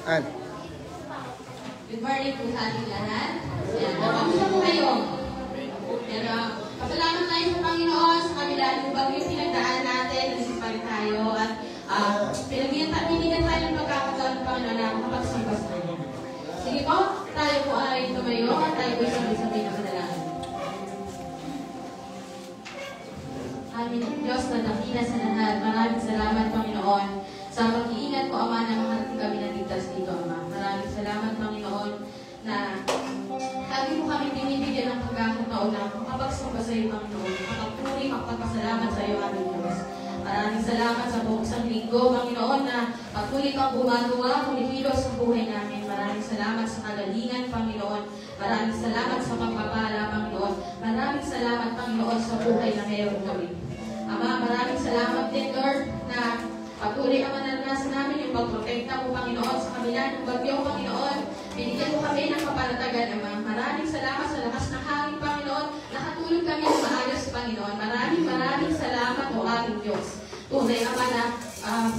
Good morning po sa ating lahat. Kamusta po kayo? Pero, pasalamat tayo sa Panginoon sa kabila ng bagyong pinagdaan natin, nagsip pa rin tayo, at pinagbigan tayo ng pagkakataon ng Panginoon na makapagsambas tayo. Sige po, tayo po ay tumayo at tayo po sabay-sabay na manalangin. Aming Diyos na dakila sa lahat, maraming salamat Panginoon sa pag-iingat ko, Ama, na makarating kami naligtas dito, Ama. Maraming salamat, Panginoon, na lagi mo kami binibigyan ng pagkakataon na makapagsamba sa iyo, Panginoon. Makapuri, makapagpasalamat sa iyo, aming Diyos. Maraming salamat sa buong isang linggo, Panginoon, na patuloy kang gumagawa, kumikilos sa buhay namin. Maraming salamat sa kagalingan, Panginoon. Maraming salamat sa pagpapala, Panginoon. Maraming salamat, Panginoon, sa buhay na mayroon kami. Ama, maraming salamat din, Lord, na patuloy ang mananasan namin yung pagprotekta mo, Panginoon, sa kabila ng bagyo, Panginoon. Binigyan mo kami ng kapanatagan, Ama. Maraming salamat sa lakas ng hangin, Panginoon. Nakatulog kami ng maayos, Panginoon. Maraming salamat, O aming Diyos. Tunay, Ama, na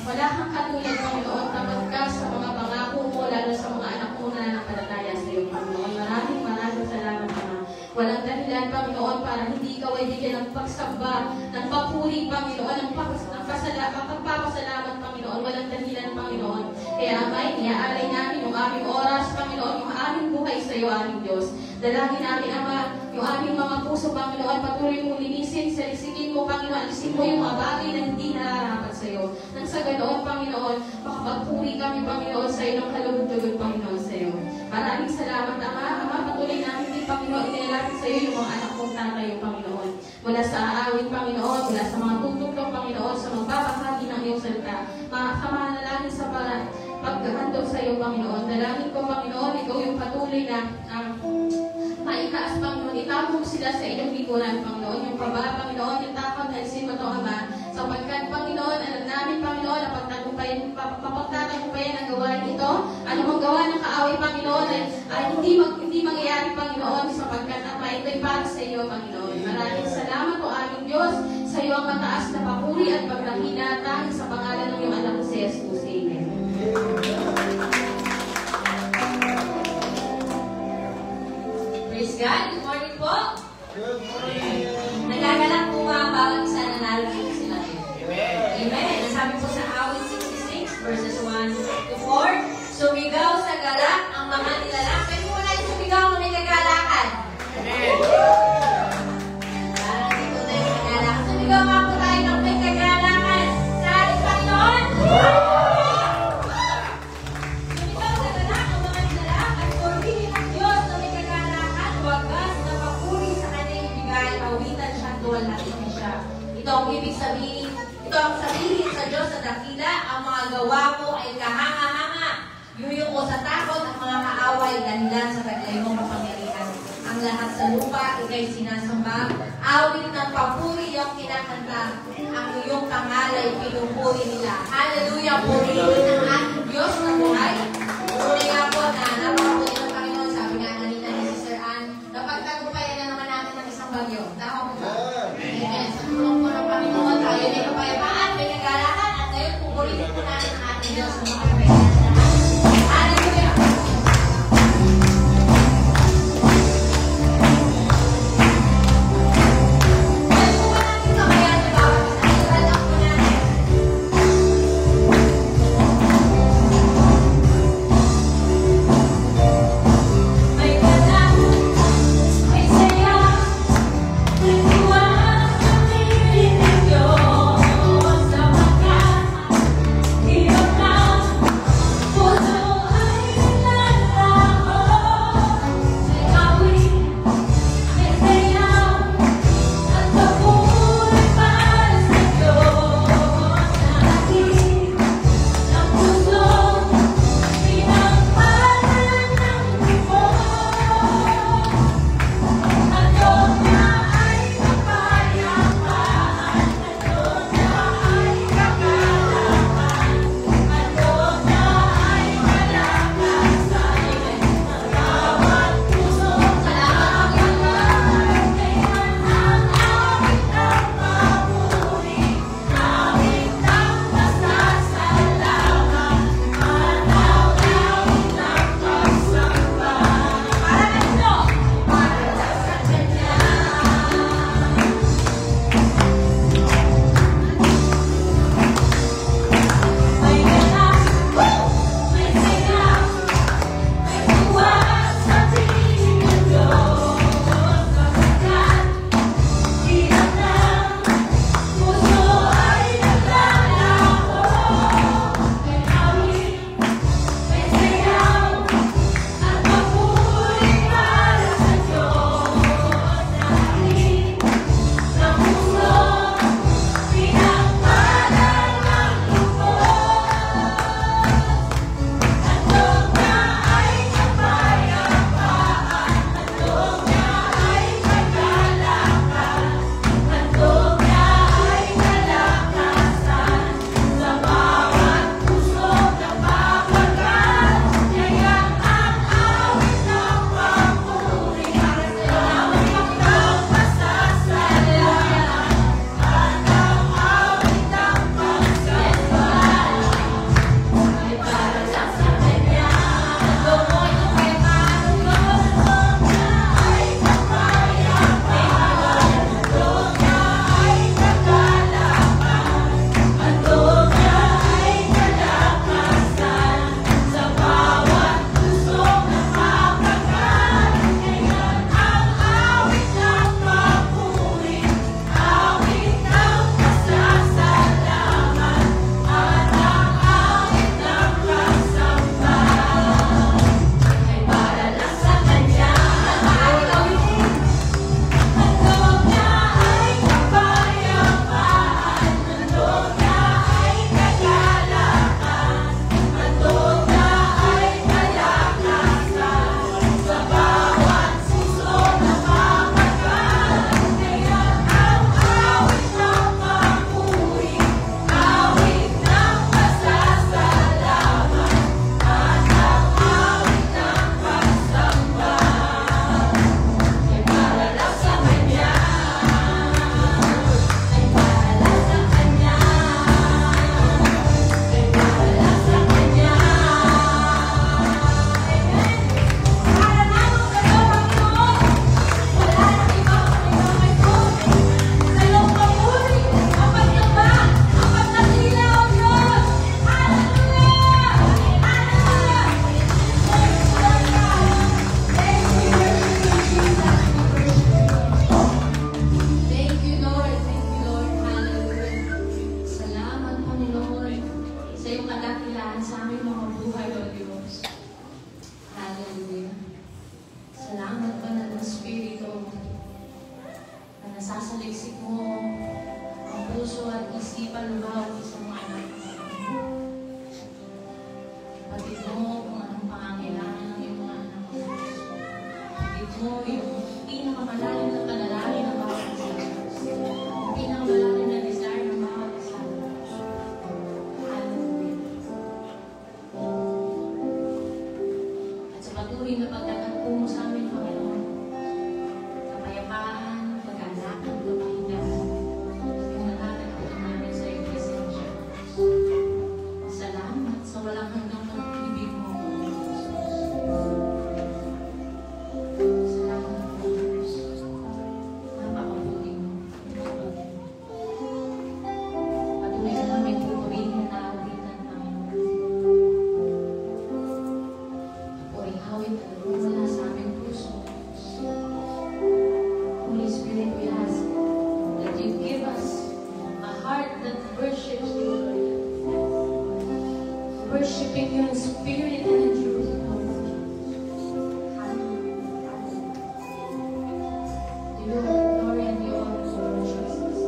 wala kang katulad, Panginoon. Tapat ka sa mga pangako mo, lalo sa mga anak mo na nanampalataya sa iyo, Panginoon. Maraming salamat, Ama. Walang dahilan, Panginoon, para hindi ikaw ay bigyan ng pagsamba, ng papuri, Panginoon, ng pagpapasalamat, Panginoon. Walang dahilan, Panginoon. Kaya, Ama, iaalay namin yung aming oras, Panginoon, yung aming buhay sa iyo, aming Diyos. Dalangin namin, Ama, yung aming mga puso, Panginoon, patuloy mong linisin, salisigin mo, Panginoon, alisin mo yung mga bagay na hindi nararapat sa iyo. Nang sa ganoon, Panginoon, makapagpuri kami, Panginoon, sa iyo ng kalugod-lugod, Panginoon, sa iyo. Maraming salamat, Ama. Ama, patuloy namin din, Panginoon, inilapit sa iyo yung mga anak kong tatayo, Panginoon. Mula sa aawit, Panginoon, mula sa mga tutugtog, Panginoon, sa magbabahagi ng iyong salita. Manalangin sa pagkahandog sa iyo, Panginoon. Dalangin ko, Panginoon, ikaw yung patuloy na maitaas, Panginoon. Itapong sila sa inyong likuran, Panginoon. Yung paba, Panginoon, yung takot, alisin mo ito, Ama. Sapagkat, Panginoon, alam namin, Panginoon, na mapagtatagumpayan ang gawain ito. Ano mang gawa ng kaaway, Panginoon, ay hindi mangyayari, Panginoon, sapagkat ang ito'y para sa iyo, Panginoon. Maraming salamat, O aming Diyos, sa iyo ang mataas na papuri at pagdakila tanging sa pangalan ng iyong anak ko si Jesus. Amen. Praise God. Good morning po. Good morning. Nagagalak po mga bawat isa na narinig sila. Amen. Amen. Nasabi po sa awit 66 verses 1 to 4. Sumigaw sa galak ang mga nilalang. Pwede mo na yung sumigaw kung may kagalakan. Amen. Parang dito na yung kagalakan. Sumigaw nga po tayo ng may kagalakan. Sa ating Panginoon. Sumigaw sa galak ang mga nilalang at purihin ang Diyos na may kagalakan. Wagas na papuri sa kanyang ibigay. Awitan siya, duwalhatin siya. Ito ang ibig sabihin. Ito ang sabihin sa Diyos na dakila. Ang mga gawa ko ay kahanga-hanga. Yuyong ko sa takot at mga kaaway dahilan sa taglay mong kapangyarihan. Ang lahat sa lupa, ikay sinasamba. Awit ng papuri yung kinakanta. Ang iyong pangalay, pinupuri nila. Hallelujah! Purihin ang ating Diyos na buhay. Tunay nga po na napakapuli ng Panginoon. Sabi nga kanina ni Sister Ann, napagtagumpayan na naman natin ng isang bagyo. Tama po ba? Amen. Sa tulong po ng Panginoon, tayo may kapayapaan, may kagalakan, at ngayon pupurihin po natin ang ating Diyos na makapayapaan. Hallelujah! Hallelujah! patuloy na pagtatakbo mo sa amin, Panginoon. Kapayapaan, pag-aalakan, kapahingahan. Yung natatagpo namin sa iyong presensya. Salamat sa walang hanggang pag-ibig mo, Jesus. Salamat po, Jesus. Napakabuti mo. Patuloy na namin pupurihin na awitan, Panginoon. Puring awit na nagmumula sa aming puso. Holy Spirit, we ask that you give us a heart that worships you, Lord. Worshiping you in spirit and in truth, Lord. To you all the glory and the honor, Lord Jesus.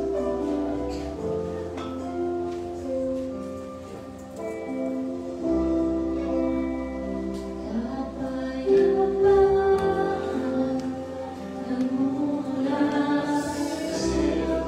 Kapayapaan nagmumula sa'yo.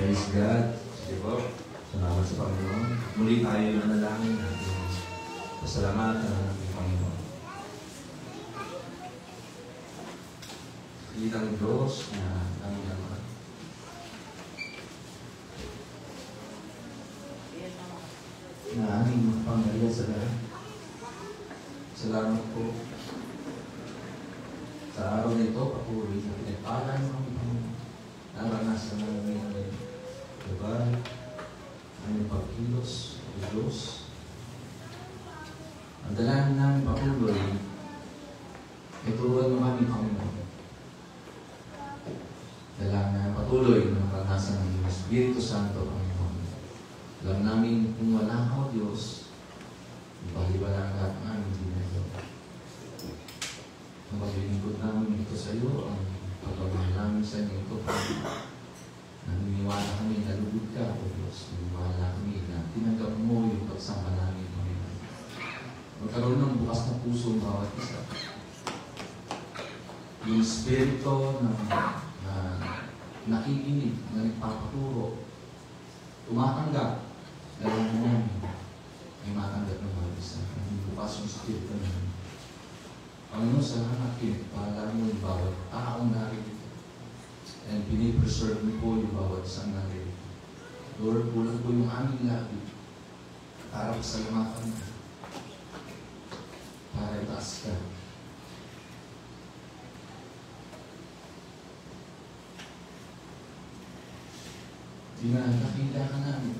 Praise God. Sige po. Salamat sa Panginoon. Muli tayo nanalangin natin. Pasalamatan ang ating Panginoon. Kitang Diyos na ang naman. Na aming pangyarihan sa lahat. Salamat po. Sa araw na ito, papuri na pinagpalan ng aming Panginoon. Naranasan namin ang diba? Ang pagkilos ng Diyos. Ang dalangin namin patuloy, ituruan mo kami, Panginoon. Dalangin namin patuloy na maranasan ng Espiritu Santo, Panginoon. Alam namin kung wala ka, Diyos, bali-bala ang lahat ng aming ginagawa. Ang paglilingkod namin ito sa iyo, ang pagpapahal namin sa inyo ito, Panginoon. Naniniwala kami na lugod ka, O Diyos. Naniniwala kami na tinanggap mo yung pagsama namin, Panginoon. Magkaroon ng bukas na puso ang bawat isa. Yung Espiritu na nakikinig, na nagpapaturo, tumatanggap, alam mo namin, ay matanggap ng bawat isa. Ang bukas yung Espiritu namin. Panginoon, salamat pinagpala mo yung bawat taong narito. And pinipreserve mo po yung bawat isang narito. Lord, kulang po yung aming labi para pasalamatan ka. Para itaas ka. Nakakita ka namin.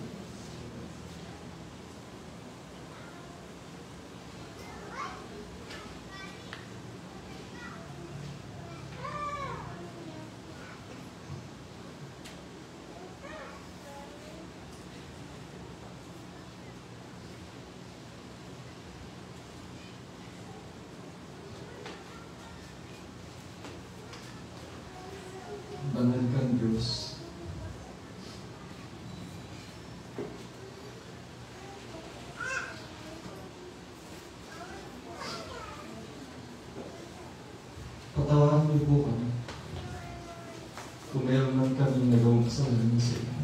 Banal kang Diyos. Patawaran niyo po kami kung meron man kami nagawang kasalanan sa inyo.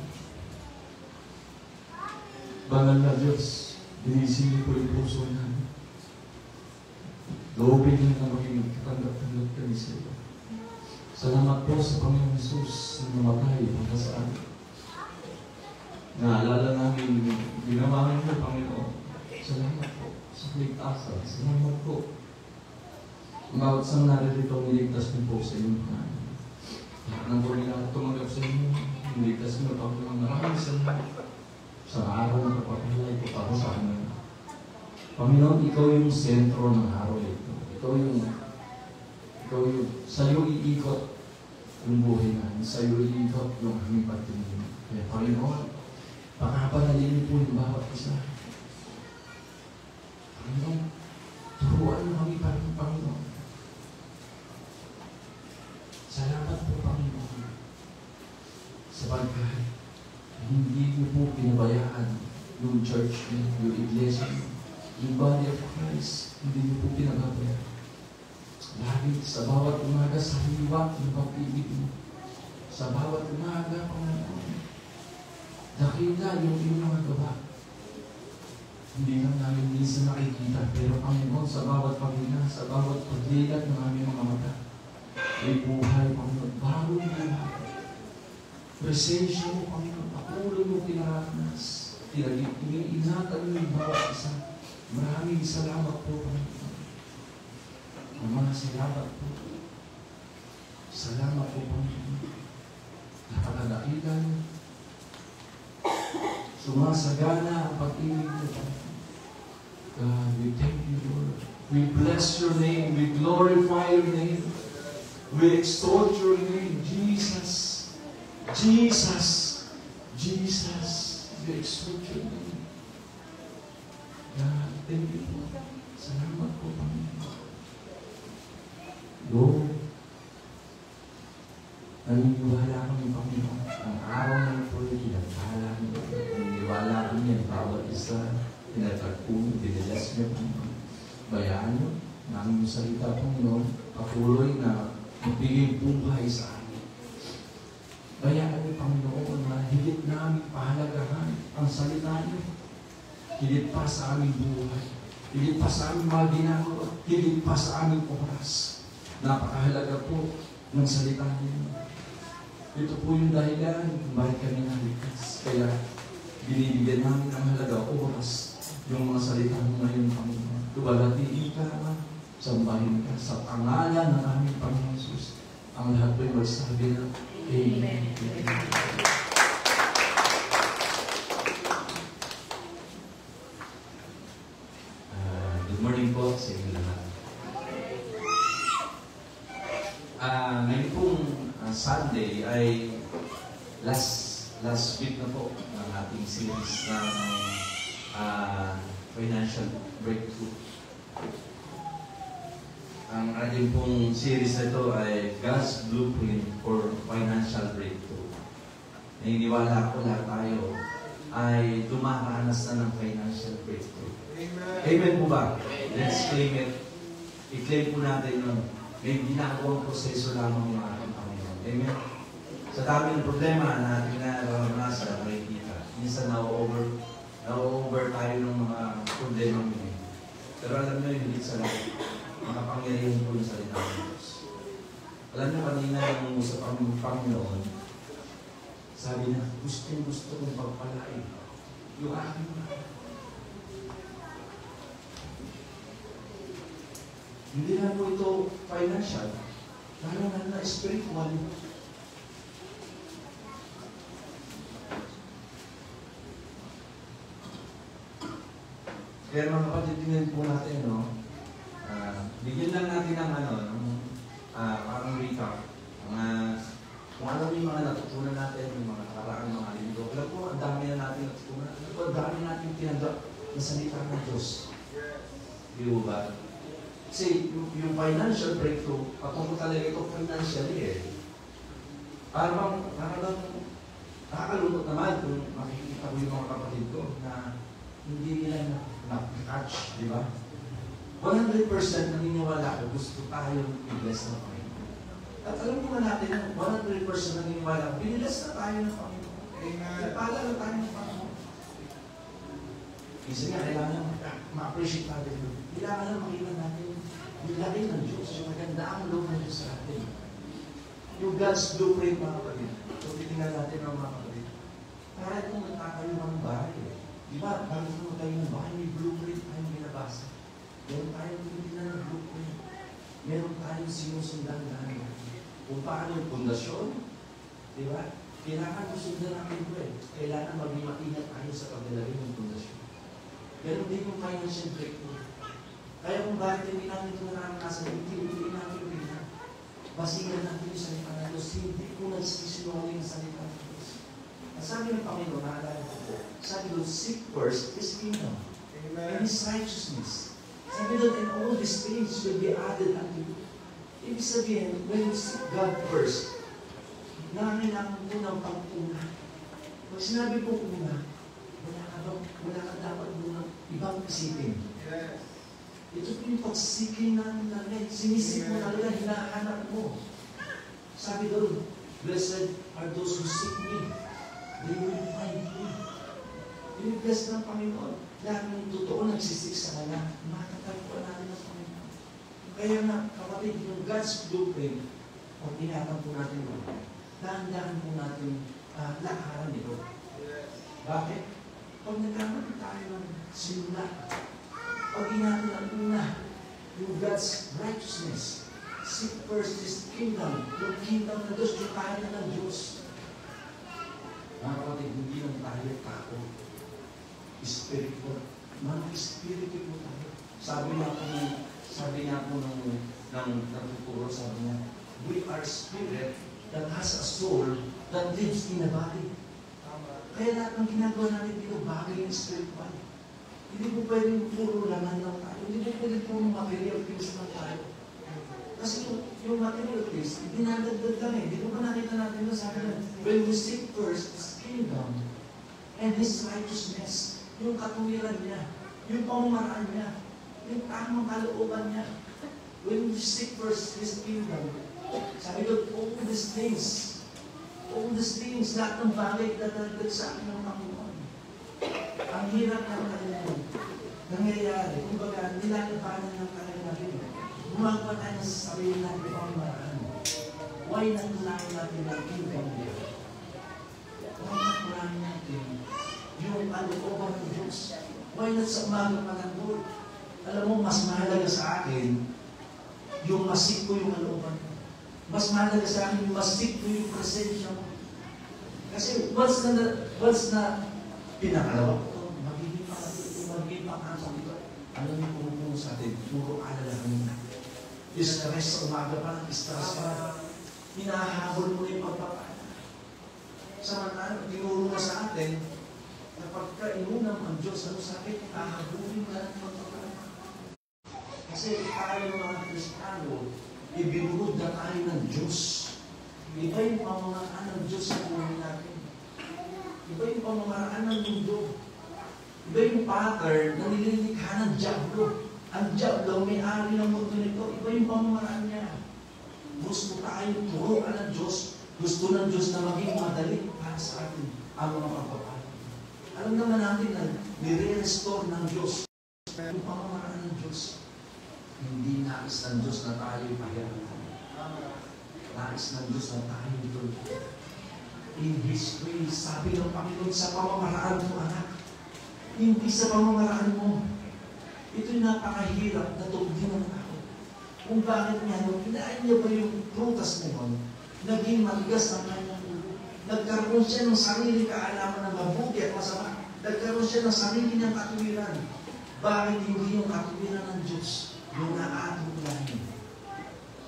Banal na Diyos, dinisin niyo po yung puso namin. Loobin niyo na maging katanggap-tanggap kami sa iyo. Salamat po sa Panginoon Jesus na namatay para sa amin. Naalala namin, ginamahan mo, Panginoon. Salamat po sa ligtasan. Salamat po. Bawat sang naririto, niligtas mo po sa inyong Panginoon. Lahat ng po nila tumanggap sa inyo, niligtas mo, Panginoon. Maraming salamat sa araw na kapapalay ko para sa amin. Panginoon, ikaw yung sentro ng araw ito. Ikaw yung sa'yo iikot yung buhay namin. Sa'yo iikot yung aming pagtingin. Kaya Panginoon, pakapanalinin po yung bawat isa. Panginoon, turuan mo kami pa rin, Panginoon. Salamat po, Panginoon. Sapagkat hindi niyo po pinabayaan yung church niyo, yung iglesia niyo, yung body of Christ. Hindi niyo po pinabayaan. Lagi sa bawat umaga sa liwat ng pag-ibig mo. Sa bawat umaga, Panginoon, dakila yung iyong mga gawa. Hindi lang namin minsan nakikita, pero Panginoon, sa bawat paghinga, sa bawat paglilat ng aming mga mata, may buhay, Panginoon, bagong buhay. Presensya mo, Panginoon, pakulo mo kinaranas. Iniingatan mo yung bawat isa. Maraming salamat po, Panginoon. Ang mga salamat po. Salamat po, Panginoon. Napakadakilan. Sumasagana ang pag-ibig mo, Panginoon. God, we thank you, Lord. We bless your name. We glorify your name. We extol your name, Jesus. Jesus. Jesus. We extol your name. God, thank you, Lord. Salamat po, Panginoon. Lord, naniniwala kami, Panginoon. Ang araw ng ito, pinagpahala niyo. Naniniwala kami ang bawat isa. Pinatagpo niyo, dinilas niyo, Panginoon. Bayaan niyo, namin yung salita, Panginoon. Patuloy na magbigay buhay sa amin. Bayaan niyo, Panginoon, na higit namin pahalagahan ang salita niyo. Higit pa sa aming buhay. Higit pa sa aming mga ginagawa. Higit pa sa aming oras. Napakahalaga po ng salita niyo. Ito po yung dahilan kung bakit kami naligtas. Kaya binibigyan namin ang halaga oras yung mga salita mo ngayon, Panginoon. Tuwalhatiin ka naman, sambahin ka sa pangalan ng aming Panginoon Jesus. Ang lahat po'y magsabi na Amen. Good morning po sa inyo lahat. Ngayon pong Sunday ay last week na po ng ating series ng financial breakthrough. Ang ating pong series na ito ay God's Blueprint for Financial Breakthrough. Naniniwala ko lahat tayo ay dumaranas na ng financial breakthrough. Amen. Amen po ba? Let's claim it. I-claim po natin yung may ginagawang proseso lamang ng ating Panginoon. Amen. Sa dami ng problema na ating nararanasan, makikita. Minsan na-over tayo ng mga problema ngayon. Pero alam nyo, hindi sa lahat. Makapangyarihan po yung salita ng Diyos. Alam nyo, kanina yung usap ang Panginoon, sabi na, gusto kong pagpalain yung aking mga. Hindi na po ito financial, lalo na spiritual. Kaya mga kapatid, tingnan po natin, no? Bigyan lang natin ng parang recap. Kung ano yung mga natutunan natin, yung mga nakaraang mga linggo. Alam po, ang dami na natin natutunan. Alam po, ang dami natin tinanggap na salita ng Diyos. Di ba? Kasi yung financial breakthrough, patungkol talaga ito financially eh. Parang nakakalungkot naman kung makikita ko yung mga kapatid ko na hindi nila na-catch, di ba? 100% naniniwala ko gusto tayong i-bless ng Panginoon. At alam naman natin na 100% naniniwala, binilas na tayo ng Panginoon. Nagpala na tayo ng Panginoon. Kasi nga, kailangan ma-appreciate natin. Kailangan lang makita natin yung laki ng Diyos, yung maganda ang loob ng Diyos sa atin. Yung God's blueprint, mga kapatid. So, titingnan natin ang mga kapatid. Para kung nagtatayo ng bahay, di ba, bago kung tayo ng bahay, may blueprint tayong binabasa. Meron tayong tinitingnan ng blueprint. Meron tayong sinusundan namin. Kung paano yung pundasyon, di ba? Kailangan susundan natin ito eh. Kailangan maging maingat tayo sa paglalagay ng pundasyon. Pero hindi yung financial breakthrough. Kaya kung bakit hindi natin ito naranasan, hindi natin ito. Basihan natin yung salita ng Diyos. Hindi ko nagsisinungaling ang salita ng Diyos. At sabi ng Panginoon, naalala ko po, sabi doon, seek first His kingdom and His righteousness. Sabi doon, and all these things will be added unto you. Ibig sabihin, when you seek God first, nangangailangan po ng pag-una. Pag sinabi po una, wala ka dapat muna ibang isipin. Yes. Ito po yung pagsikin natin talaga. Sinisip mo talaga, hinahanap mo. Sabi doon, blessed are those who seek me. They will find me. Blessed ng Panginoon. Lahat ng totoo nagsisik sa Kanya. Matatagpuan natin ang Panginoon. Kaya nga, kapatid, yung God's blueprint, pag inatan po natin ito, dahan-dahan po natin lakaran ito. Bakit? Pag nagkamali tayo ng simula, pag natin ang una, yung God's righteousness, seek first His kingdom, yung kingdom ng Diyos, yung kaya ng Diyos. Mga kapatid, hindi lang tayo tao, spiritual. Mga spirito po tayo. Sabi nga po ng natuturo, sabi niya, we are spirit that has a soul that lives in a body. Kaya lahat ng ginagawa natin dito, bagay ng spiritual. Hindi po pwedeng puro laman lang tayo. Hindi po pwedeng puro material things lang tayo. Kasi yung material things, dinadagdag lang eh. Hindi po ba nakita natin ito? Sabi na, when we seek first His kingdom and His righteousness, yung katuwiran niya, yung pamamaraan niya, yung tamang kalooban niya. When we seek first His kingdom, sabi doon, all these things All these things, lahat ng bagay dadagdag sa akin ng Panginoon. Ang hirap ng kanyang nangyayari. Kumbaga, nilalabanan ng kanyang natin. Gumagawa tayo ng sarili natin ibang maraan. Why not unahin natin ang kingdom niya? Why not unahin natin yung kalooban ng Diyos? Why not sa umaga pa ng Lord? Alam mo, mas mahalaga sa akin yung masik ko yung kalooban mo. Mas mahalaga sa akin yung masik ko yung presensya mo. Kasi once na pinakalawa ko, magiging pang-asang ito. Alam niyo kung sa atin, puro alalahanin na. Yung stress sa umaga pa, stress pa. Hinahabol mo yung pagpapala. Samantala, tinuro mo sa atin, kapag kainunam ang Diyos, ano sa akin, hahabulin mo lang ang pagpapala. Kasi tayo mga Kristiyano, ibinuhod na tayo ng Diyos. Iba yung pamamaraan ng Diyos sa buhay natin. Iba yung pamamaraan ng mundo. Iba yung pattern na nililikha ng Diablo. Ang Diablo, may-ari ng mundo nito. Iba yung pamamaraan niya. Gusto tayo turuan ng Diyos. Gusto ng Diyos na maging madali para sa atin ang mga pagpapala. Alam naman natin na nire-restore ng Diyos yung pamamaraan ng Diyos. Hindi nais ng Diyos na tayo pahirapan. Nais ng Diyos na tayo ito. In His way, sabi ng Panginoon, sa pamamaraan mo, anak. Hindi sa pamamaraan mo. Ito'y napakahirap na tugdin ng tao. Kung bakit niya, nung kinain niya ba yung prutas mo, naging matigas ang kanyang ulo. Nagkaroon siya ng sarili kaalaman na mabuti at masama. Nagkaroon siya ng sarili niyang katuwiran. Bakit hindi yung katuwiran ng Diyos yung naatong namin?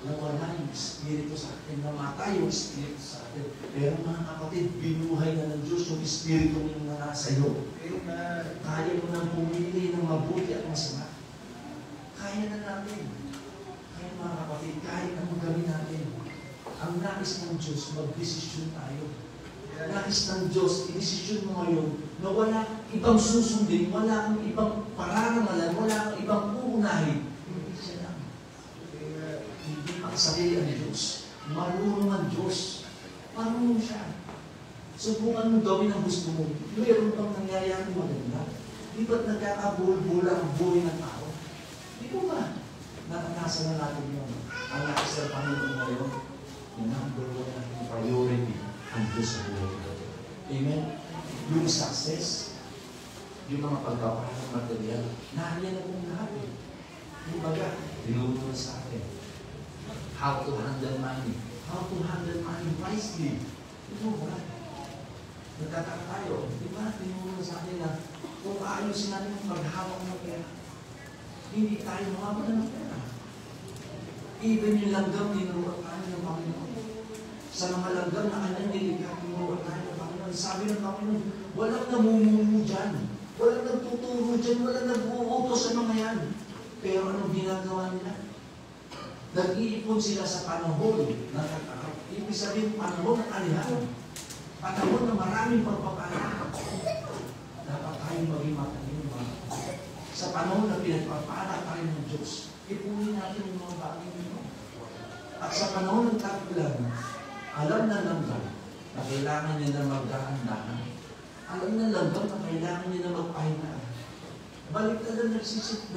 Nawala yung Espiritu sa atin, namatay yung Espiritu sa atin. Pero mga kapatid, binuhay na ng Diyos yung Espiritu yung nasa iyo. Kaya mo nang pumili ng mabuti at masama. Kaya na natin. Kaya mga kapatid, kahit anong gawin natin, ang nais ng Diyos, mag-desisyon tayo. Nais ng Diyos, i-desisyon mo ngayon na wala ibang susundin, wala kang ibang pararamalan, wala kang ibang uunahin. Hindi siya lang. Hindi makasarili ang Diyos. Marunong ang Diyos. Marunong siya. Subukan mo gawin ang gusto mo. Mayroon bang nangyayari maganda? Di ba't nagkakabul-bula ang buhay ng tao? Di ba ba? Naranasan na natin yun. Ang nais ng Panginoon ngayon, yung number one natin priority, ang Diyos sa buhay natin. Amen? Yung success, yung mga pagkapalang material, nariyan na kong lahat eh. Yung baga, tinuro na sa atin. How to handle money. How to handle money wisely. Ito ba? Nagtataka tayo. Di ba? Tinuro na sa atin na kung ayusin natin yung paghawak ng pera, hindi tayo mawawala ng pera. Even yung langgam, tinuruan tayo ng Panginoon. Sa mga langgam na kanyang nilikha, tinuruan tayo ng Panginoon. Sabi ng Panginoon, walang namumuno dyan. Walang nagtuturo dyan. Walang nag-uutos sa mga yan. Pero anong ginagawa nila? Nag-iipon sila sa panahon ng katakat. Ibig sabihin, panahon ng alihan. Panahon na maraming pagpapala. Dapat tayo maging matalino mga kapatid. Sa panahon na pinagpapala tayo ng Diyos, ipunin natin yung mga bagay nito. At sa panahon ng tagpulan, alam na langgam na kailangan niya na magdahan-dahan. Alam na langgam na kailangan niya na magpahinga. Baliktad na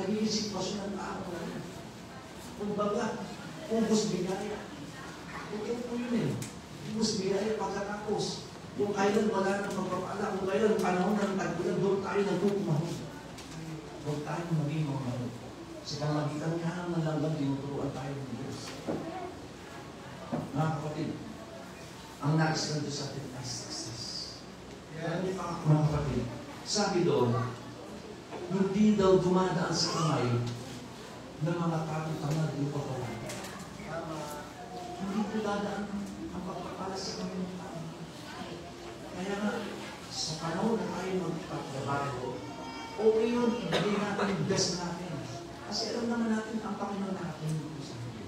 nagiging sitwasyon ng tao na. Kumbaga, ubos bigaya. Ito po yun eh. Ubos bigaya pagkatapos. Kung kailan wala ng pagpapala, kung kailan panahon ng tagpulan, doon tayo nagpukumahon. Huwag tayo maging mamahal. Sa pamagitan nga ng langgam, tinuturuan tayo ng Diyos. Mga kapatid, ang nais ng Diyos sa atin ay success. Mga kapatid, sabi doon, hindi daw dumadaan sa kamay ng mga katutangad yung pagpapala. Hindi dumadaan ang pagpapala sa kamay ng tao. Kaya nga, sa panahon na tayo magpapalabago, okay yun, ibigay natin yung best natin. Kasi alam naman natin ang Panginoon natin dito sa atin.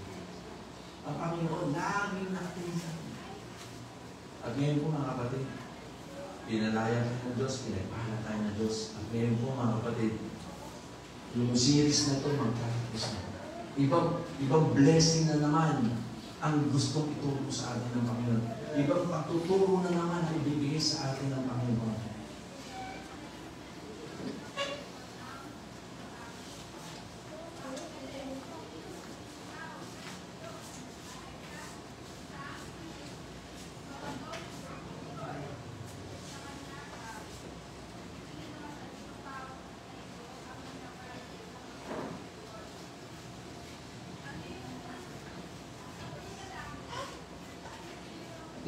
Ang Panginoon, laging natin sa atin. At ngayon po mga kapatid, pinalaya tayo ng Diyos, pinagpahala tayo ng Diyos. At ngayon po mga kapatid, yung series na ito, magtatapos na. Ibang blessing na naman ang gustong ituro sa atin ng Panginoon. Ibang pagtuturo na naman ang ibibigay sa atin ng Panginoon.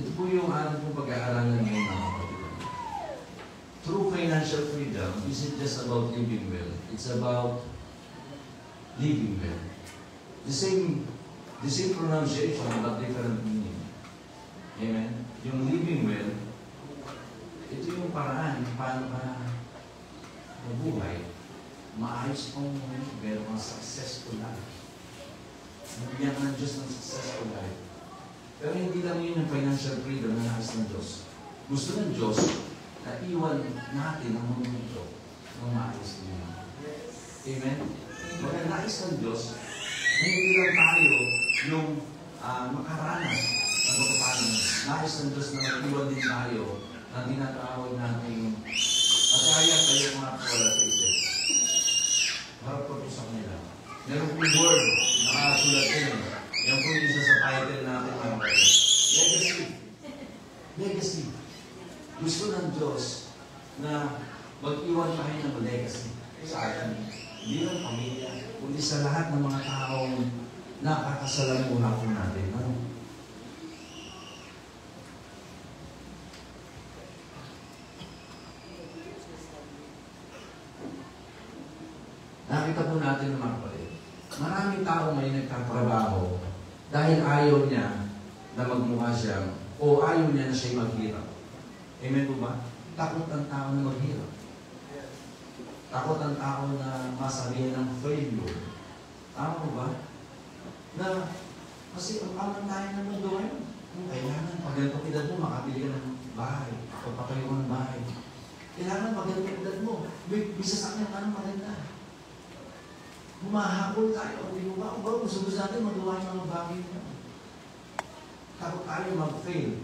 Ito po yung alam kong pag-aaralan ngayon mga kapatid. True financial freedom isn't just about living well. It's about living well. The same pronunciation but different meaning. Amen? Yung living well, ito yung paraan paano ka mabuhay. Maayos kong meron kang successful life. Nabigyan ka ng Diyos ng successful life. Pero hindi lang yun yung financial freedom na nais ng Diyos. Gusto ng Diyos na iwan natin ang mundo ito ng maayos niya. Amen? Kaya nais ng Diyos na hindi lang tayo yung makaranas sa pagpapalan. Nais ng Diyos na mag-iwan din tayo na tinatawag natin at kaya kayo mga wala sa isip. Harap ko sa kanila. Meron pong word nakasulat din. Yan po yung isa sa title natin mga kapatid. Legacy. Legacy. Gusto ng Diyos na mag-iwan tayo ng legacy sa atin. Hindi lang pamilya, kundi sa lahat ng mga taong nakakasalamuha po natin. Ano? Nakita po natin mga kapatid. Maraming tao may nagtatrabaho dahil ayaw niya na magmukha siya o ayaw niya na siya maghirap. Amen po ba? Takot ang tao na maghirap. Takot ang tao na masabihin ng failure. Tama po ba? Na, kasi ang pamantayan ng mundo ngayon, kailangan pag ganito edad mo, makabili ka ng bahay, pagpatayo mo ng bahay. Kailangan pag ganito edad mo, may sasakyan ka ng maganda. Humahabol tayo. Hindi mo ba? Gusto natin magawa yung mga bagay niya. Takot tayo mag-fail.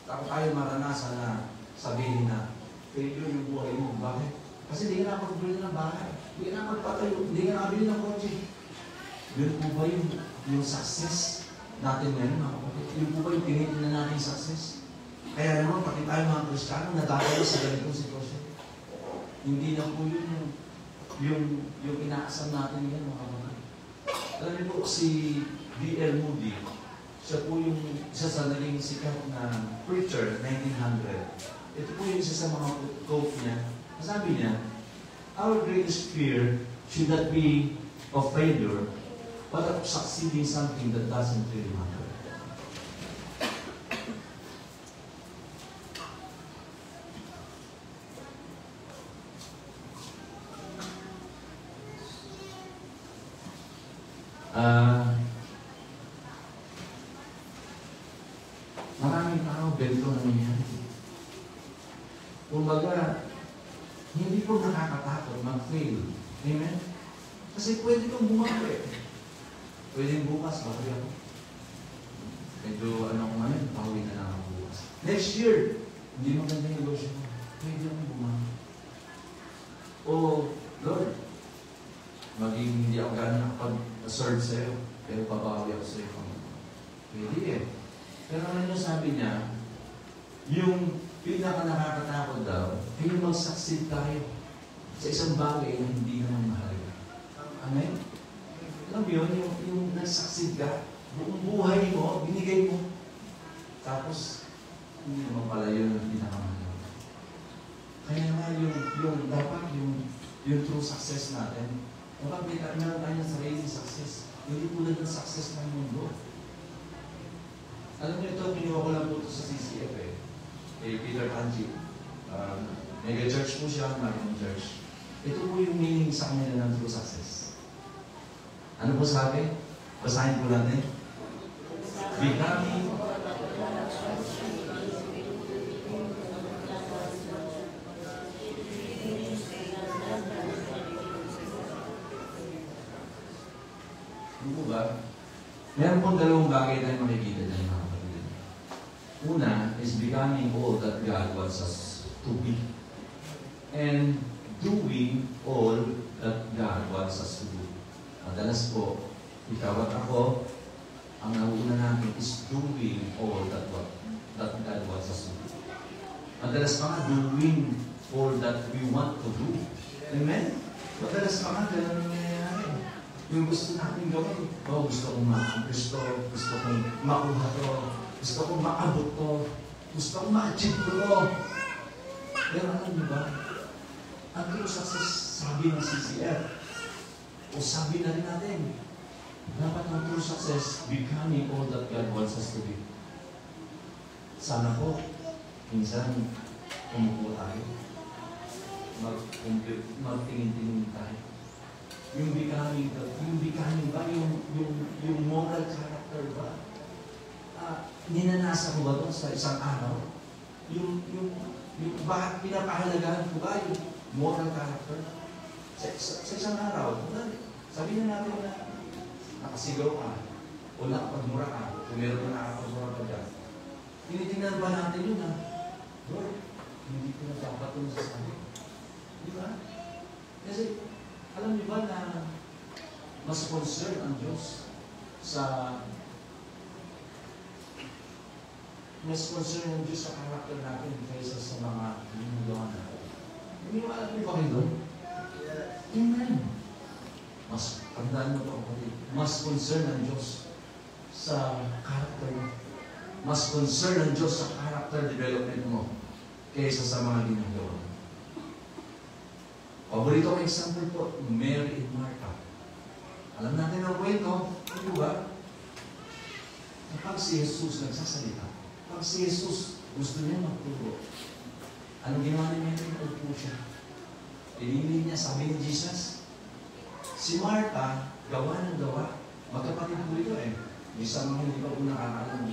Takot tayo maranasan na sabihin na failure yung buhay mo. Bakit? Kasi hindi ka nakapagpili ng bahay. Hindi ka nakapagpatayo. Hindi ka nakabili ng kotse. Yun po ba yung success natin ngayon, mga kapatid? Yun po ba yung tinitingnan natin success? Kaya naman, pati tayo mga Kristiyano, nadatayo sa ganitong sitwasyon. Hindi na po yun yung inaasam natin yan, mga kapatid. Alam niyo po, si D.L. Moody, siya po yung isa sa naging sikat na preacher, 1900. Ito po yung isa sa mga quote niya. Sabi niya, our greatest fear should not be of failure, but of succeeding something that doesn't really matter. Maraming tao ganito na nangyari. Kumbaga, hindi po nakakatakot mag-fail. Amen? Kasi pwede kong bumawi. Pwede bukas, bawi ako. Medyo ko ngayon, bawi na lang ako bukas. Next year, hindi maganda yung negosyo ko. Pwede akong bumawi. O, Lord, maging hindi ako gano'n nakapag-serve sa'yo, pero babawi ako sa'yo. Pwede eh. Pero ano sabi niya, yung pinaka-nakakatakot daw, ay yung mag-succeed tayo sa isang bagay na hindi naman mahalaga. Amen? Alam mo yun, yung nag-succeed ka, buong buhay mo, binigay mo. Tapos, hindi naman pala yun ang pinakamahalaga. Kaya nga yung dapat yung true success natin, dapat meron tayo ng sariling success. Hindi tulad ng success ng mundo. Alam niyo ito, kinuha ko lang po ito sa CCF Peter Tanji. Mega church po siya, Martin Church. Ito po yung meaning sa kanila ng true success. Ano po sabi? Basahin po natin. Becoming ano po ba? Meron pong dalawang bagay tayong makikita dyan, mga kapatid. Una is becoming all that God wants us to be. And doing all that God wants us to do. Madalas po, ikaw at ako, ang nauuna natin is doing all that God wants us to do. Madalas pa nga, doing all that we want to do. Amen? Madalas pa nga, ganun ang nangyayari. Yung gusto natin gawin, gusto kong gusto kong makuha to, gusto kong maabot to, gusto kong ma-achieve to. Pero alam niyo ba, ang true success, sabi ng CCF, o sabi na rin natin, dapat ang true success, becoming all that God wants us to be. Sana po, minsan, umupo tayo, magtingin-tingin tayo. Yung becoming ba, yung moral character ba? Ninanasa ko ba doon sa isang araw? Yung bakit pinapahalagahan ko ba yung moral character? Sa isang araw, sabi na natin na nakasigaw ka, o nakapagmura ka, kung meron na nakapagmura ka dyan. Tinitingnan ba natin yun na, Lord, hindi ko na dapat ito nasasabi. Di ba? Kasi, alam niyo ba na mas concern ang Diyos sa karakter natin kaysa sa mga ginagawa natin. Hindi mo alam ba kayo doon? Amen. Mas, tandaan mo ito, kapatid. Mas concern ang Diyos sa karakter mo. Mas concern ang Diyos sa character development mo kaysa sa mga ginagawa mo. Paborito kong example po, Mary and Martha. Alam natin ang kwento, di ba? Kapag si Jesus nagsasalita, kapag si Jesus gusto niya magturo, anong ginawa ni Mary? Upo siya. Pinili niya, sabi ni Jesus, si Martha, gawa ng gawa. Magkapatid po ito eh. Isa mga hindi pa po nakakaalam.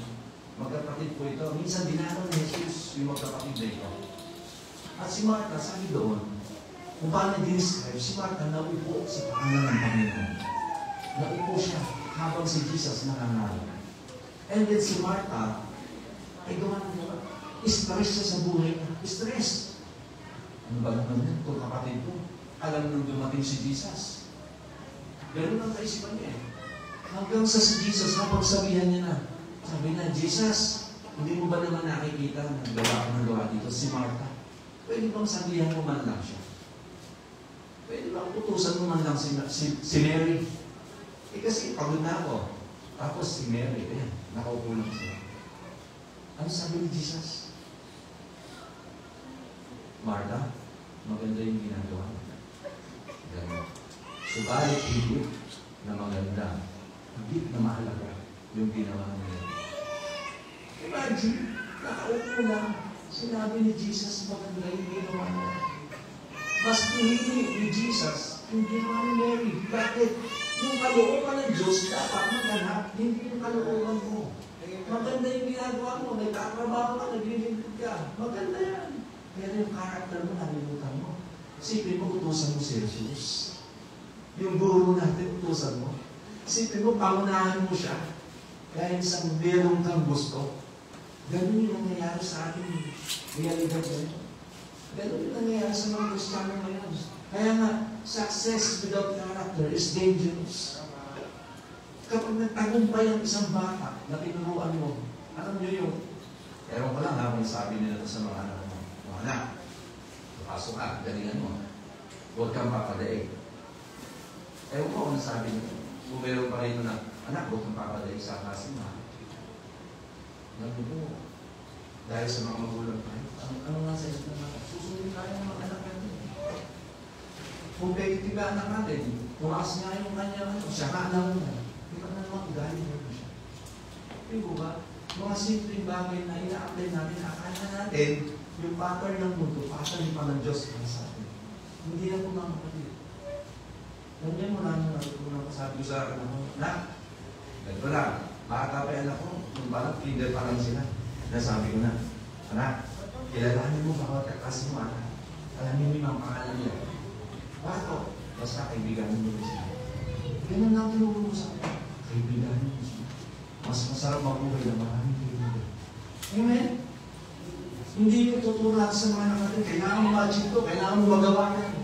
Magkapatid po ito. Minsan dinalaw ni Jesus yung magkapatid na ito. At si Martha, sabi doon, kung paano dinescribe, si Martha naupo sa pakanan ng Panginoon. Naupo siya habang si Jesus nangangaral. And then si Martha, ay gawa ng gawa. Stress siya sa buhay niya. Stress. Ano ba naman yun? Kung kapatid ko, alam nung dumating si Jesus. Ganun ang kaisipan niya eh. Hanggang sa si Jesus, napagsabihan niya na, sabi na, Jesus, hindi mo ba naman nakikita na gawa ko ng gawa dito? Si Martha, pwede bang sabihan mo man lang siya? Pwede bang utusan mo man lang si Mary? Eh kasi pagod na ako. Tapos si Mary, nakaupo lang siya. Ano sabi ni Jesus? Martha, maganda yung ginagawa mo. Ganun. Subalit higit na maganda, higit na mahalaga yung ginawa niya. Imagine, nakaupo lang. Sinabi ni Jesus, maganda yung ginawa niya. Mas pinili ni Jesus yung ginawa ni Mary. Bakit? Yung kalooban ng Diyos dapat maghanap, hindi yung kalooban mo. Maganda yung ginagawa mo, nagtatrabaho ka, naglilingkod ka. Maganda yan. Pero yung karakter mo, nalimutan mo. Sipin mo, utusan mo si Jesus. Yung guru natin, utusan mo. Sipin mo, pangunahan mo siya. Kaya isang merong kang gusto. Ganun yung nangyayari sa ating realidad ngayon. Ganun yung nangyayari sa mga Kristiyano ngayon. Kaya nga, success without character is dangerous. Kapag nagtagumpay ang isang bata na tinuruan mo, alam nyo yung, ewan ko lang habang sabi nila ito sa mga anak mo, mga anak, pasok ka, galingan mo. Huwag kang papadaig. Ewan ko kung nasabi nyo. Kung meron pa kayo na, anak, huwag kang papadaig sa klase mo. Alam nyo po, dahil sa mga magulang tayo, ano nga sa isip na susundin tayo ng mga anak natin. Competitive ba anak natin? Tumaas nga yung kanya, siya ka alam mo na. Hindi ka naman ugali mo siya. Hindi ba? Mga simpleng bagay na ina-apply natin, akala natin, yung pattern ng mundo, pattern pa ng Diyos para sa atin. Hindi na po mga kapatid. Ganyan mo lang yung sabi ko sa akin ako, na, ganito lang, bata pa yan ako, yung parang kinder pa lang sila. Nasabi ko na, anak, kilalanin mo bawat kaklase mo, anak. Alamin mo yung pangalan niya. Bakit? Basta kaibiganin mo rin sila. Ganun lang tinuro mo sa akin. Kaibiganin mo sila. mas masarap mabuhay na maraming kaibigan. Amen? Hindi yung tuturo natin sa mga anak natin, kailangan mo ma-achieve to, kailangan mo magawa yan.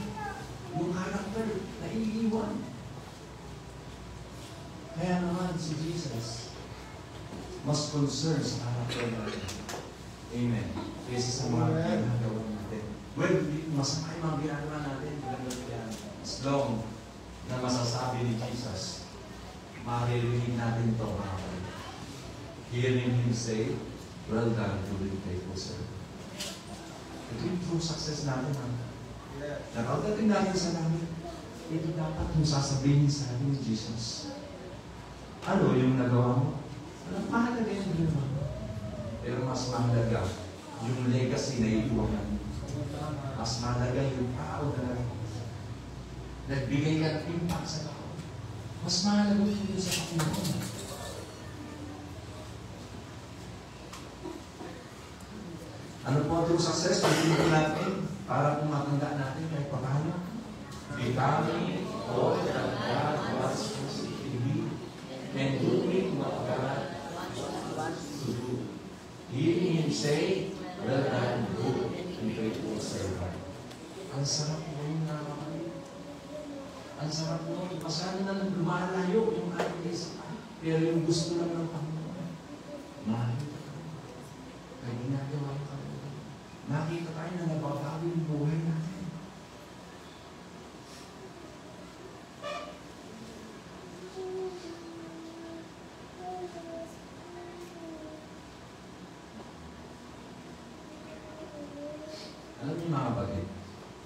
Yung character, naiiwan. Kaya naman si Jesus, mas concerned sa character natin. Amen. Kaysa sa mga ginagawa natin. Well, masama yung mga ginagawa natin. As long na masasabi ni Jesus, maririnig natin ito, mga kapatid. Hearing Him say, well done, good and faithful servant. Ito yung true success natin. Nakaudating natin sa langit, ito dapat yung sasabihin sa atin ni Jesus. Ano yung nagawa mo? Alam, mahalaga yung ginawa mo. Pero mas mahalaga yung legacy na iiwangan. Mas mahalaga yung tao na nagbigay ka ng impact sa tao. Mas mahalaga yung sa Panginoon. Ano po ang true success? Pagpilitin natin para kung matanda natin kahit paano. Becoming all that God wants us to be and doing what God wants to do. Hearing Him say, well done, good and faithful servant. Ang sarap mo yung nakakapit. Ang sarap mo, pasano na lang lumalayo yung ating isa. Pero yung gusto lang ng Panginoon, makikita ka. Kaya ginagawa ka. Nakita tayo na nababago yung buhay natin. Alam niyo mga kapatid,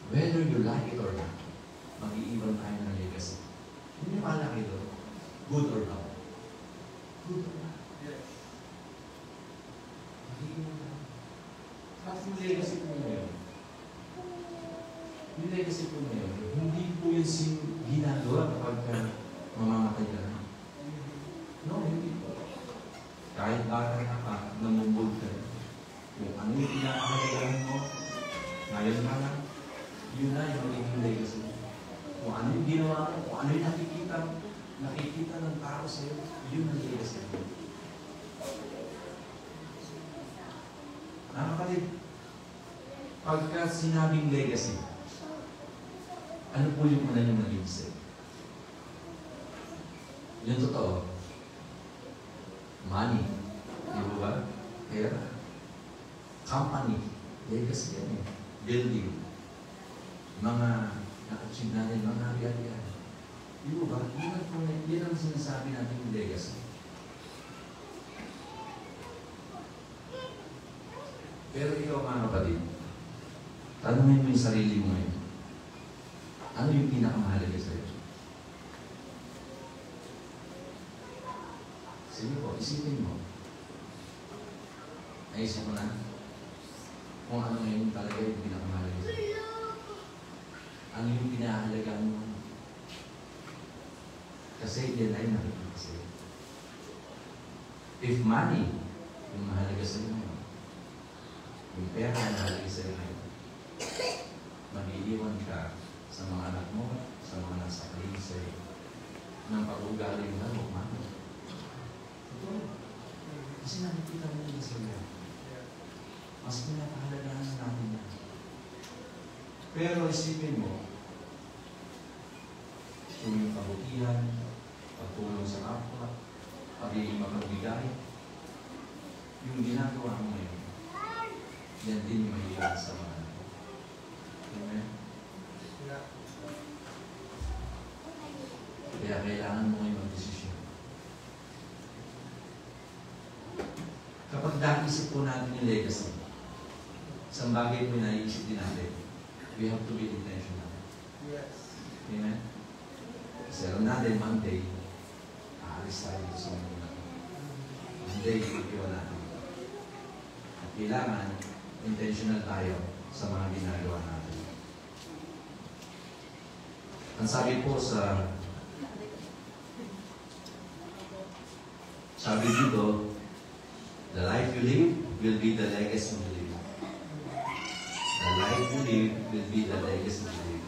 whether you like it or not, mag-iiwan tayo ng legacy. Hindi niyo malaki ito, good or not. Good or not. Yes. Mag-iiwan tayo. At yung legacy po ngayon, hindi po yung ginagawa kapag mamamatay ka na. No, hindi po. Kahit bata ka pa, namumulog ka. Kung ano yung pinakahalagaan mo, ngayon na lang, yun na yung magiging legacy. Kung ano yung ginawa mo, kung ano yung nakikita ng tao sa'yo, yun ang legacy mo. Nakakapatid, pagka sinabing legacy, ano po yung una niyong nag-iisip? Yung totoo, money, di ba? Pera, company, legacy yan eh. Building, mga na-achieve natin, mga hari-harihan. Di ba? Yan ang sinasabi natin yung legacy. Pero ikaw mga kapatid, tanungin mo yung sarili mo ngayon. Ano yung pinakamahalaga sa'yo? Sige po, isipin mo. Naisip mo na kung ano ngayon talaga yung pinakamahalaga sa'yo. Ano yung pinahalaga mo? Kasi yan ay nakikita sa'yo. If money, yung mahalaga sa'yo ngayon, yung pera na mahalaga sa'yo ngayon, mag-iiwan ka sa mga anak mo, sa mga nasa paligid sa'yo, ng pag-ugali mo na mano. Ito. Kasi nakikita mo yung sa'yo. Mas pinapahalagaan natin yan. Pero isipin mo, kung yung kabutihan, pagtulong sa kapwa, pagiging mapagbigay, yung ginagawa mo ngayon, yan din yung mahihiyan sa mga anak. Amen? Kaya kailangan mo ngayon mag-desisyon. Kapag naisip po natin yung legacy, isang bagay po yung naiisip din natin, we have to be intentional. Yes. Amen? Kasi alam natin, Monday, aalis tayo dito sa mundo natin. Monday, iiwan natin. At kailangan, intentional tayo sa mga ginagawa natin. Ang sabi po sabi dito, the life you live will be the legacy you live. The life you live will be the legacy you live.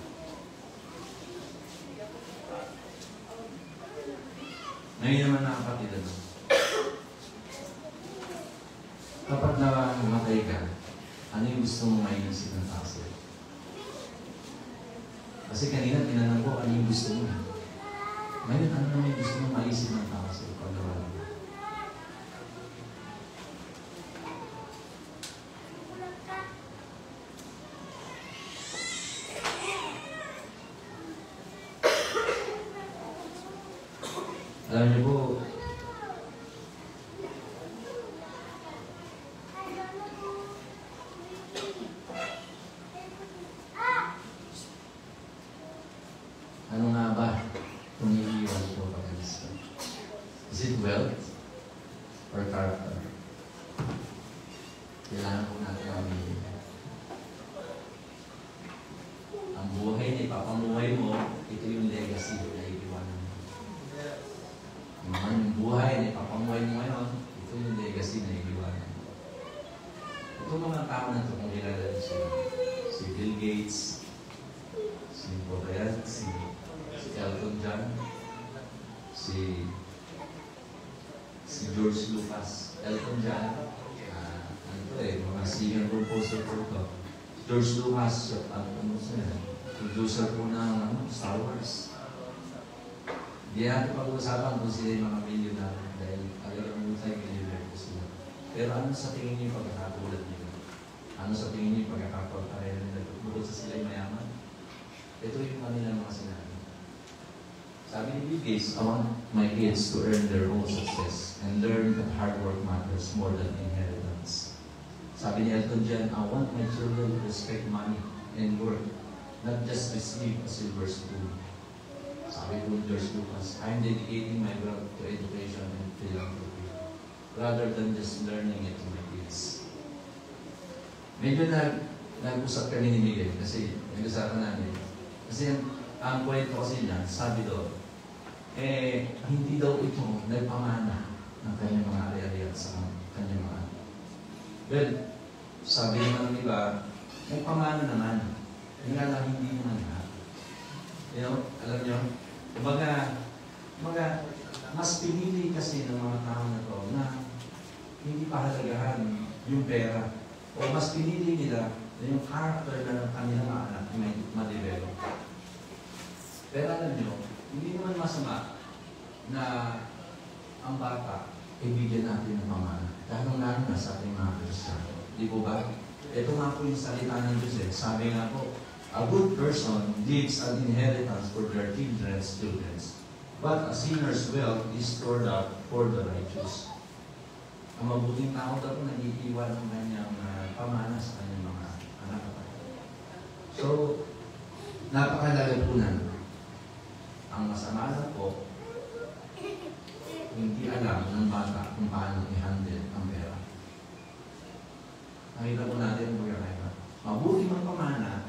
Ngayon naman na kapatid, kapag namatay ka, ano yung gusto mong maisip ng tao sa'yo? Kasi kanina tinanong ko, ano yung gusto mo? Ngayon, ano naman yung gusto mong maisip ng tao sa'yo pag nawala ka? Alam niyo po, ano nga ba kung iiwan ko pag alis ka? Is it wealth or character? Kailangan po natin mamili. Ang buhay na ipapamuhay mo, ito yung legacy na iiwanan mo. Yung buhay na ipapamuhay mo ngayon, ito yung legacy na iiwanan mo. Itong mga tao na ito, kung kilala niyo sila, si Bill Gates, si Bobayat, si Elton John, si George Lucas. Elton John, mga singer composer po ito. George Lucas, producer po ng Star Wars. Hindi natin pag-uusapan kung sila yung mga millionaire dahil talagang multi-millionaire po sila. Pero ano sa tingin niyo yung pagkakatulad nila? Ano sa tingin niyo yung pagkakapagpareho nila? Bukod sa sila yung mayaman? Ito yung kanilang mga sinabi. Sabi ni Bill Gates, I want my kids to earn their own success and learn that hard work matters more than inheritance. Sabi ni Elton John, I want my children to respect money and work, not just receive a silver spoon. Sabi ni George Lucas, I'm dedicating my wealth to education and philanthropy rather than just learning it to my kids. Medyo nag-usap kami ni Miguel kasi nag-usapan namin. Kasi ang kwento kasi niya, sabi doon, hindi daw ito nagpamana ng kanyang mga ari-arian sa kanyang mga. Well, sabi naman ng iba, nagpamana naman. Nga lang hindi naman lahat. You know, alam niyo, mas pinili kasi ng mga tao na to na hindi pahalagahan yung pera. O mas pinili nila na yung character na ng kanilang mga anak may ma-develop. Pero alam nyo, hindi naman masama na ang bata ibigyan natin ng pamana. Lalo-lalo na sa ating mga Kristiyano. Di po ba? Ito nga po yung salita ng Diyos eh. Sabi nga po, a good person leaves an inheritance for their children's children, but a sinner's wealth is stored up for the righteous. Ang mabuting tao daw nag-iiwan ng kanyang pamana sa kanyang mga anak. So, napakalaga po na ang masama na po, hindi alam ng bata kung paano i-handle ang pera. Nakita po natin ang pagkakaiba. Mabuti magpamana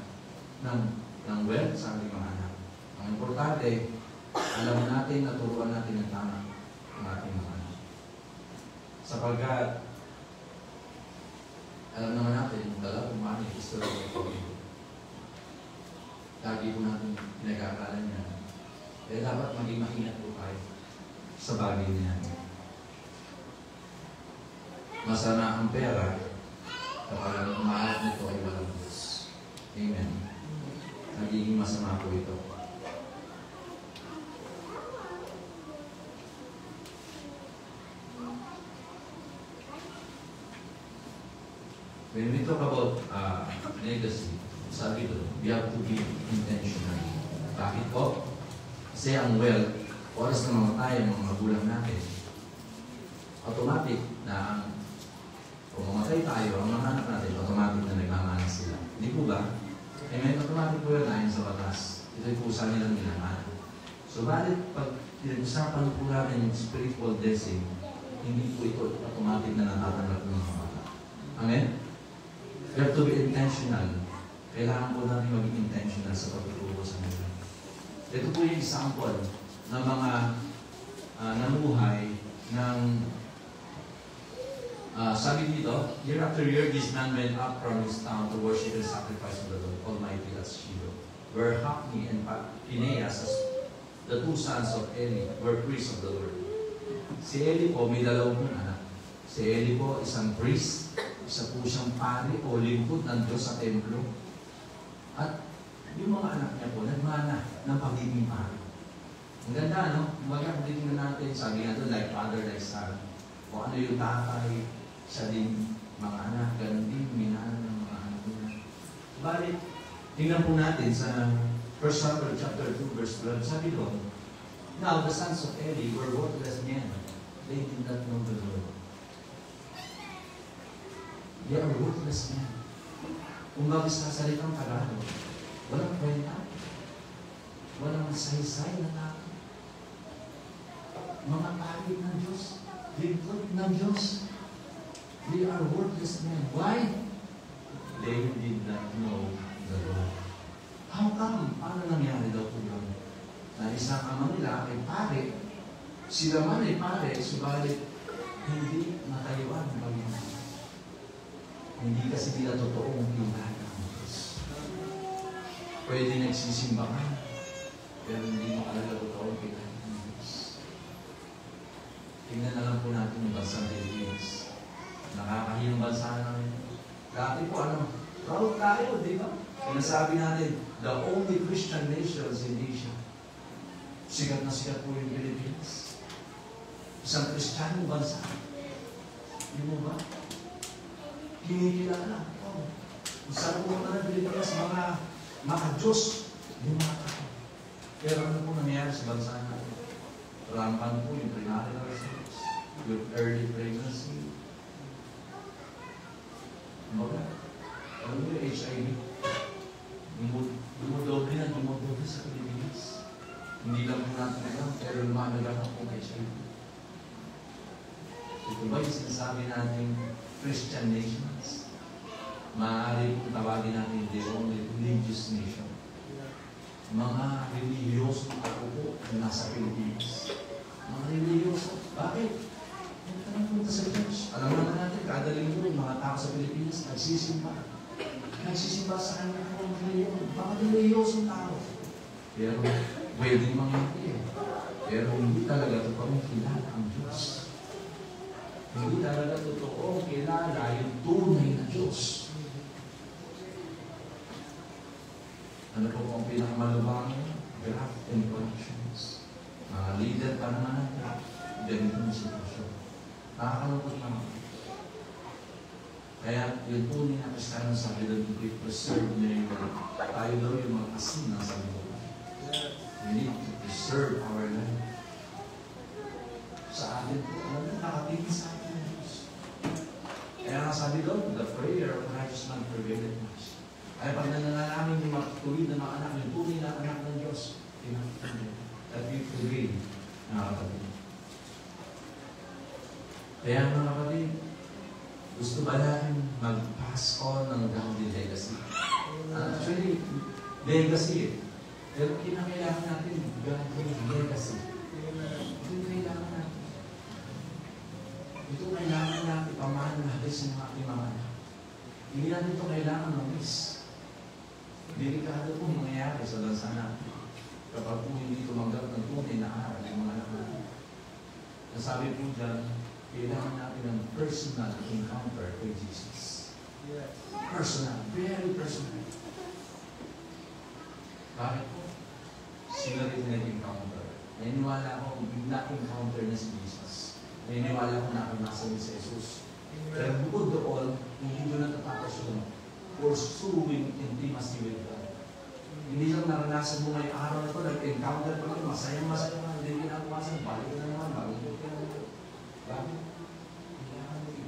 ng wealth sa ating mga anak. Ang importante, alam natin na turuan natin ang tama ng ating mga anak. Sapagkat, alam naman natin, dala kung paano yung history ng Panginoon. Lagi po natin pinag-aaralan niya. Kaya dapat maging maingat po tayo sa bagay niya. Masama ang pera kapag ang umahat nito ay walang Diyos. Amen. Nagiging masama po ito. When we talk about legacy, sabi doon, we have to be intentional. Bakit po? Kasi ang wealth, oras na mamatay ang mga magulang natin, automatic na kung mamatay tayo, ang mga anak natin, automatic na nagmamana sila. Hindi po ba? May automatic po yun ayon sa batas. Ito'y pusa nilang minamana. So, bakit pag pinag-usapan po natin yung spiritual blessing, hindi po ito automatic na natatanggap ng mga bata. Amen? We have to be intentional. Kailangan po natin maging intentional sa pagtuturo sa nila. Ito po yung example ng mga namuhay ng sabi dito, year after year, this man went up from his town to worship and sacrifice to the Lord Almighty at Shiloh, where Hophni and Phinehas, the two sons of Eli, were priests of the Lord. Si Eli po, may dalawang anak. Si Eli po, isang priest, isa po siyang pari o lingkod ng Diyos sa templo. At yung mga anak niya po, nagmana ng pagiging pari. Ang ganda, no? Kumbaga, tingnan natin, sabi nga doon, like father, like son. O ano yung tatay, siya din, mga anak, ganun din, minana ng mga anak niya. Balik, tingnan po natin sa 1 Samuel chapter 2, verse 12, sabi doon, now the sons of Eli were worthless men. They did not know the Lord. They are worthless men. Kung bagay sa salitang Tagalog, walang kwenta, walang saysay na tao. Mga palit ng Diyos, lingkod ng Diyos, they are worthless men. Why? They did not know the Lord. How come? Paano nangyari daw po yun? Na isang ama nila ay pare, sila man ay pare, subalit hindi matayuan ng Panginoon. Hindi kasi nila totoong kilala ng Diyos. Pwede nagsisimba ka, pero hindi mo talaga totoong kilala ng Diyos. Tingnan na lang po natin yung bansang Pilipinas. Nakakahiyang bansa namin. Dati po proud tayo, di ba? Sinasabi natin, the only Christian nations in Asia. Sikat na sikat po yung Pilipinas. Isang Kristiyanong bansa. Di mo ba? Kinikilala. Oh. Saan po na ng Pilipinas, mga Diyos, yung mga tao. Pero ano po nangyayari sa bansa natin? Rampant po yung premarital sex, yung early pregnancy. Ano yung HIV? Dumodoble na dumodoble sa Pilipinas. Hindi lang po natin alam, pero lumalaga na po HIV. Ito ba yung sinasabi natin Christian nations? Maaari kung tawagin natin the only religious nation. Mga reliyosong ako po na nasa Pilipinas. Mga reliyoso. Bakit? Punta sa church. Alam naman natin, kada linggo yung mga tao sa Pilipinas nagsisimba. Nagsisimba sa kanya ng reliyon. Mga reliyosong tao. Pero, pwedeng mangyari. Pero hindi talaga totoong kilala ang Diyos. Hindi talaga totoong kilala yung tunay na Diyos. Ano po ang pinakamalubang? Graft and corruptions. Mga leader pa naman natin. Ganito ang sitwasyon. Nakakalungkot naman. Kaya yung tunay na Kristiyano sabi doon, preserve niya yung tayo daw yung mga asin na sabi doon. We need to preserve our life. Sa atin po, nakatingin sa atin ng Diyos. Kaya nga sabi doon, the prayer of righteous man prevaileth much. Kaya pag nananalangin yung matuloy na mga anak, yung tunay na anak ng Diyos, tinatapin that we prevail, mga kapatid. Kaya mga kapatid, gusto ba natin mag-pass on ng godly legacy? Actually, legacy. Pero kinakailangan natin godly legacy. Ito yung kailangan natin. Ito kailangan natin pamahan natin sa mga ating mga anak. Hindi natin ito kailangan ng miss. Delikado po mangyayari sa bansa natin kapag po hindi tumanggap ng tunay na aral ng mga anak natin. Nasabi po dyan, kailangan natin ng personal encounter with Jesus. Yes. Personal. Very personal. Bakit po? Sila rin nag-encounter. Naniniwala ako kung na-encounter na si Jesus. Naniniwala ko na nasa ni si Jesus. Pero bukod doon, hindi doon natatapos yun. Pursuing intimacy with God. Hindi lang naranasan mo ngayong araw na ito, nag-encounter pa lang, masayang-masaya ka, hindi kinakawasan, balik na naman, balik ka na naman. Bakit?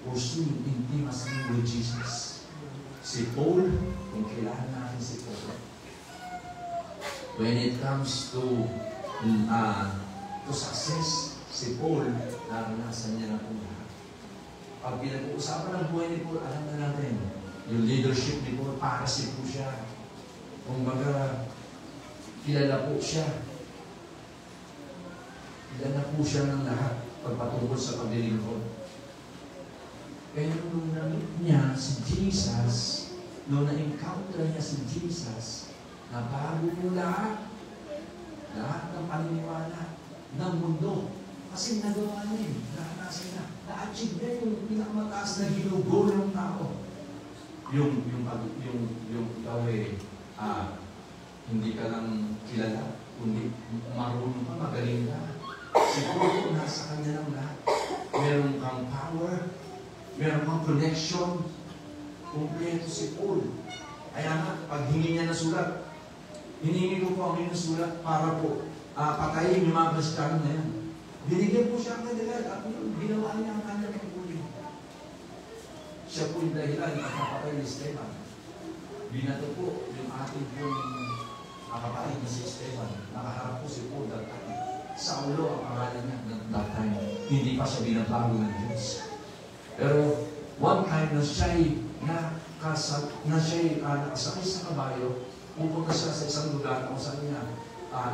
Pursuing intimacy with Jesus. Si Paul, kung kailangan natin si Paul. When it comes to success, si Paul, naranasan niya na po lahat. Pag pinag-uusapan ng buhay ni Paul, alam na natin, yung leadership ni Paul, parasi po siya. Kung baga, kilala po siya. Kilala po siya ng lahat pagpatungkol sa paglilingkod. Pero nung na-meet niya si Jesus, nung na-encounter niya si Jesus, nabago mo lahat ng paniniwala ng mundo. Kasi nagawa niya eh. Naranasan niya. Na-achieve niya yung pinakamataas na ginugo ng tao. Yung ikaw hindi ka lang kilala, kundi marunong ka, magaling ka. Siguro nasa kanya lang lahat. Meron kang power, meron kang connection, kumpleto si Paul. Kaya nga, pag hingi niya na sulat, hiningi ko po ang inyong sulat para po patayin yung mga Kristiyano na yan. Binigyan po siya ang kanila at ginawa niya ang kanyang pagpuli. Siya po yung dahilan na kapatay ni Esteban. Binato po yung ating pong kapatid na si Esteban. Nakaharap po si Paul that time. Saulo ang pangalan niya that time. Hindi pa siya binabago ng Diyos. Pero one time na siya'y nakasakay sa kabayo, pupunta siya sa isang lugar kung saan niya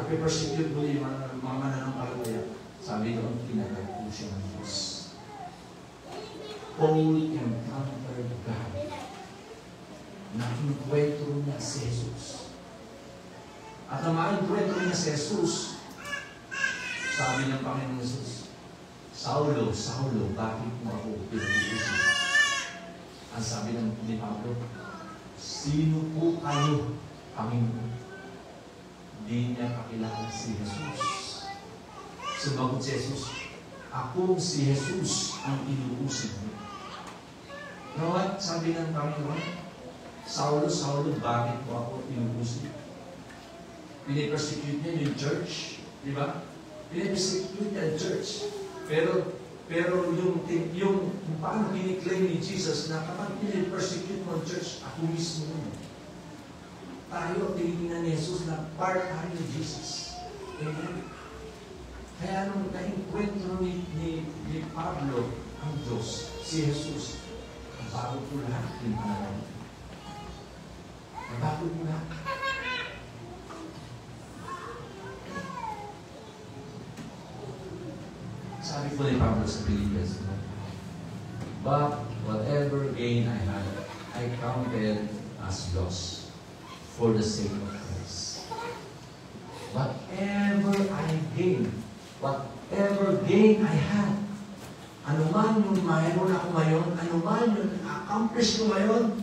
ipipersecute muli yung mga mananampalataya. Sabi doon, tinatag po siya ng Diyos. Paul encountered God. Nakinkwentro niya si Jesus. At nang makinkwentro niya si Jesus, sabi ng Panginoon Jesus, Saulo, Saulo, bakit mo ako pinag-uusap? Ang sabi ni Pablo, sino po kayo, Panginoon? Di niya kakilala si Jesus. Sumagot si Jesus, ako si Jesus ang inuusap mo. You know what? Sabi ng Panginoon, Saulo, Saulo, bakit mo ako inuusap? Pinipersecute niya yung church, di ba? Pinipersecute niya yung church. Pero yung paano kiniklaim ni Jesus na kapag pinipersecute mo ang church, ako mismo yun. Tayo, tinignan ni Jesus na part tayo ni Jesus. Amen. Kaya nung na-encuentro ni Pablo ang Diyos, si Jesus, nabago po lahat yung panahon. Nabago po lahat. Sabi po ni Pablo sa Philippians, but whatever gain I had, I counted as loss for the sake of Christ. Whatever gain I had, anuman yung mayroon ako ngayon, anuman yung accomplish ko ngayon,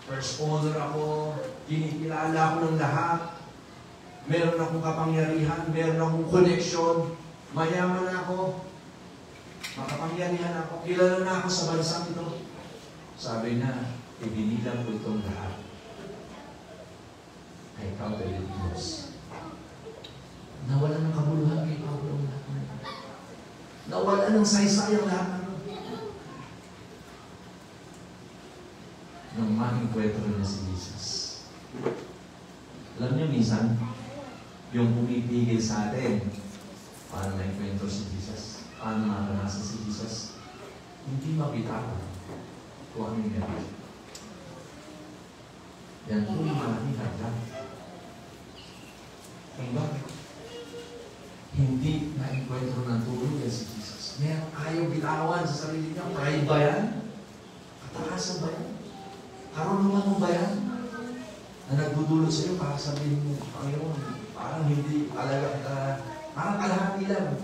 first honor ako, kinikilala ako ng lahat, meron akong kapangyarihan, meron akong connection, mayaman ako, makapangyarihan ako, kilala na ako sa bansang ito. Sabi na, ibinilang ko itong lahat. I counted it loss. Nawala ng kabuluhan kay Pablo ang lahat ng ito. Nawala ng saysay ang lahat ng ito. Nang makinkwentro niya si Jesus. Alam niyo minsan, yung pumipigil sa atin, paano na-enkwentro si Jesus? Paano maranasan si Jesus? Hindi mabitawan kung ano yung meron. Yan po yung malaking hadlang. Kung bakit? Hindi na-enkwentro ng tulong yan si Jesus. Meron ayaw bitawan sa sarili niya. Pride ba yan? Katakasan ba yan? Karunungan mo ba yan? Na nagdudulot sa iyo para sabihin mo, Panginoon, parang hindi talaga parang kalahati lang.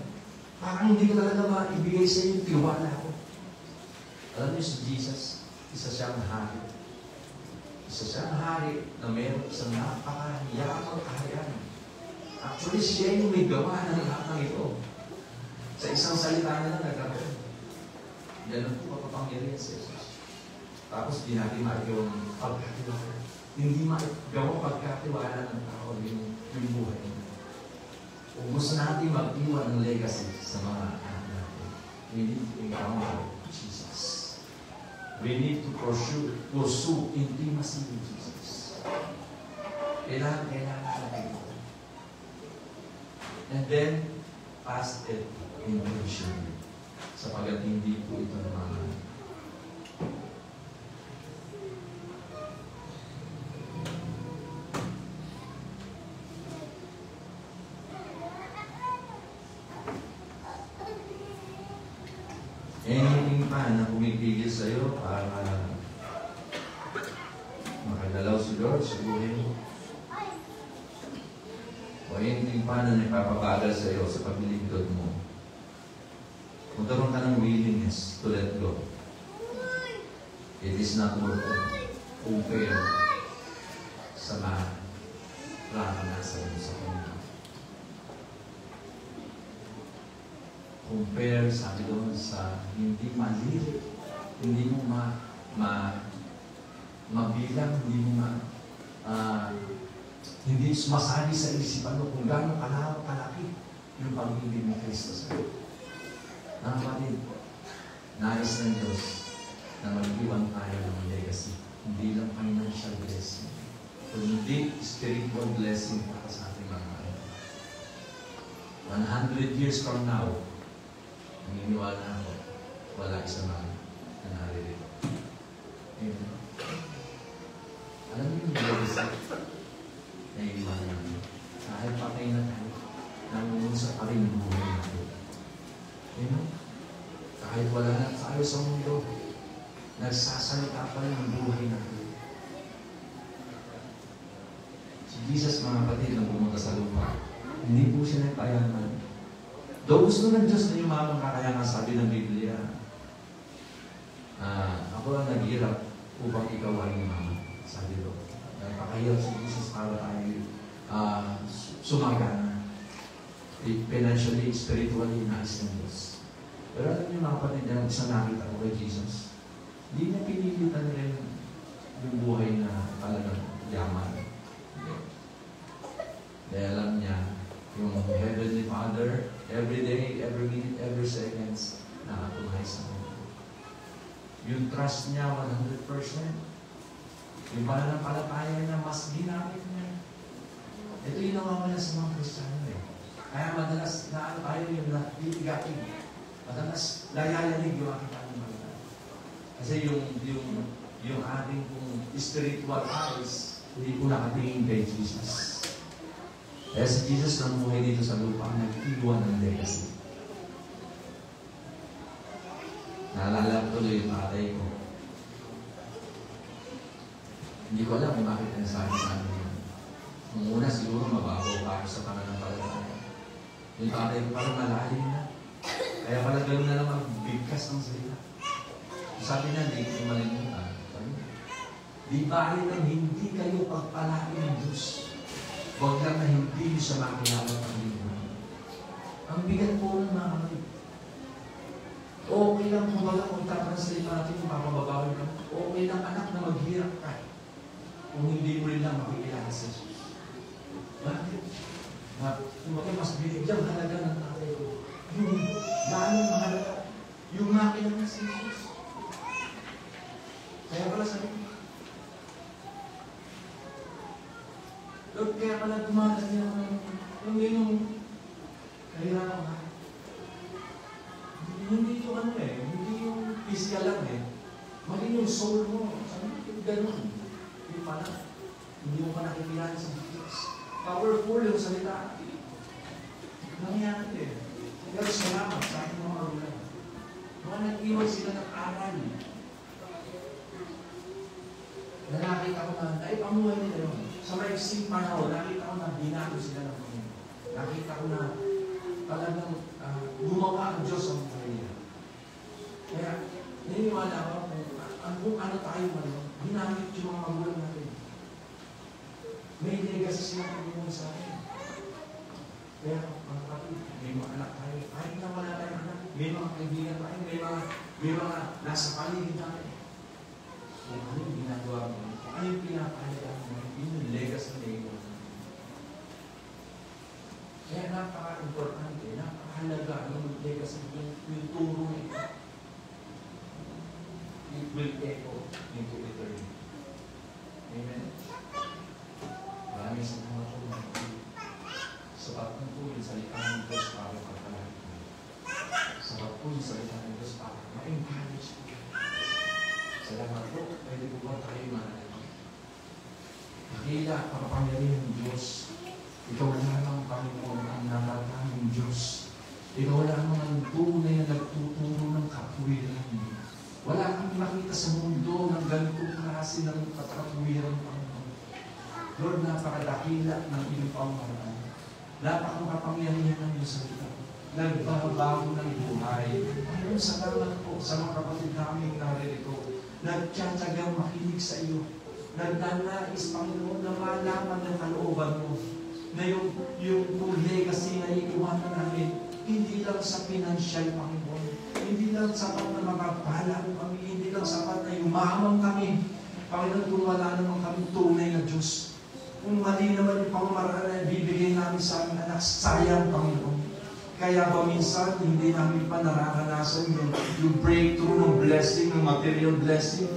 Parang hindi ko talaga maibigay sa iyo yung tiwala ko. Alam niyo si Jesus, isa siyang hari. Isa siyang hari na mayroon isang napakayamang kaharian. Actually, siya yung may gawa ng lahat ng ito. Sa isang salita na lang nagkaroon. Yan po kapapangyarihan sa Jesus. Tapos di natin magawang pagkatiwala. Hindi magawang pagkatiwala ng tao yung buhay niya. Kung gusto natin mag-iwan ng legacy sa mga anak natin, we need to encounter Jesus. We need to pursue intimacy with Jesus. Kailangan natin ito. And then, pass it intentionally. Sapagat hindi po ito naman. Anything pa na pumipigil sa iyo para makagalaw si Lord sa buhay mo. O anything pa na nagpapabagal sa iyo sa paglilingkod mo. It is not worth it. Compare sa naranasan mo sa kanya. Compare, sabi doon, sa hindi maliit, hindi mo mabilang, hindi mo hindi sumasali sa isipan mo kung gano'ng kalaki yung pag-ibig ni Kristo sa iyo. Nakapatid, nais ng Diyos na mag-iwan tayo ng legacy. Hindi lang financial blessing, kundi spiritual blessing para sa ating mga anak. 100 years from now, naniniwala ako, wala isa man na naririto. Amen. Alam niyo yung legacy na iwan namin. Kahit patay na tayo, nangungusa pa rin ang buhay natin. Amen. Kahit wala na tayo sa mundo, nagsasalita pa rin ang buhay natin. Si Jesus, mga kapatid, nang pumunta sa lupa, hindi po siya nagpayaman. Though gusto ng Diyos na yumaman ka, kaya nga sabi ng Biblia, ako ang naghirap upang ikaw ay yumaman. Sabi doon. Napakahirap si Jesus para tayo sumagana. Financially, spiritually, nais ng Diyos. Pero alam niyo mga kapatid, ang isang nakita ko kay Jesus, hindi niya pinilitan rin yung buhay na talagang yaman. Dahil alam niya, yung Heavenly Father, every day, every minute, every seconds, nakatunay sa mundo. Yung trust niya, 100%. Yung pananampalataya niya, mas ginamit niya. Ito yung nawawala sa mga Kristiyano eh. Kaya madalas na tayo yung natigating. Madalas layayanig yung aking pananampalataya. Kasi yung ating spiritual eyes, hindi po nakatingin kay Jesus. Kaya si Jesus nang buhay dito sa lupa, nag-iwan ng legacy. Naalala ko tuloy yung tatay ko. Hindi ko alam kung bakit nasabi sa amin yan. Nung una siguro mababaw pa ako sa pananampalataya. Yung tatay ko parang malalim na. Kaya pala gano'n na lang ang bigkas ng salita. Sabi niya, hindi ko malimutan. Di bali ng hindi kayo pagpalain ng Diyos. Huwag lang na hindi niyo siya makilala ng Panginoon. Ang bigat po ng mga kapatid. Okay lang kung itatranslate natin yung papababawin ka. Okay lang anak na maghirap ka. Kung hindi mo rin lang makikilala sa Jesus. Bakit? Mas binigyan halaga ng tatay ko. Yung lalong mahalaga. Yung makilala sa Jesus. Kaya pala sabi ko, Lord, kaya pala dumagan niya yung kahirapan ka. Hindi yung hindi yung physical lang maging yung soul mo. Sabi ko, ganun. Yung pala, hindi mo pa nakikilala sa Jesus. Powerful yung salita. Nangyari Pero salamat sa aking mga magulang. Mga nag-iwan sila ng aral. Nakakita ko na, pamuhay nila yun. Sa maiksing panahon, nakita ko na binago sila ng Panginoon. Nakita ko na talagang gumawa ang Diyos ang buhay nila. Kaya, naniniwala ako kung ano tayo man, ginamit yung mga magulang natin. May legacy silang Panginoon sa atin. Kaya, mga kapatid, may mga anak tayo. Kahit na wala tayong anak, may mga kaibigan tayo, may mga nasa paligid tayo. Kung ano yung ginagawa mo, kung ano yung pinapahalagaan mo, yun yung legacy na iwan. Kaya napaka-importante, napakahalaga yung legacy, yung turo na ito. It will echo into eternity. Amen? Maraming salamat po mga kapatid. Sapat na po yung salita ng Diyos para pagpalagay. Sapat po yung salita ng Diyos para ma-encourage po. Salamat po. Pwede po ba tayo manalangin? Nakila ang kapangyarihan ng Diyos. Ikaw lamang, Panginoon, ang natatanging Diyos. Ikaw lamang ang tunay na nagtuturo ng katwiran. Wala kang makita sa mundo ng ganitong klase ng katwiran, Panginoon. Lord, napakadakila ng iyong pamamaraan. Napakakapangyarihan ng iyong salita. Nagbabago ng buhay. Panginoon, salamat po sa mga kapatid namin naririto nagtsatsagang makinig sa iyo, nagnanais, Panginoon, na malaman ng kalooban mo, na yung legacy na iiwanan namin, hindi lang sa financial, Panginoon, hindi lang sapat na makapala mo kami, hindi lang sapat na yumaman kami, Panginoon, kung wala naman kami tunay na Diyos. Kung mali naman yung pamamaraan na bibigay namin sa aming anak, sayang, Panginoon. Kaya ba minsan, hindi namin pa nararanasan yung breakthrough ng blessing, ng material blessing?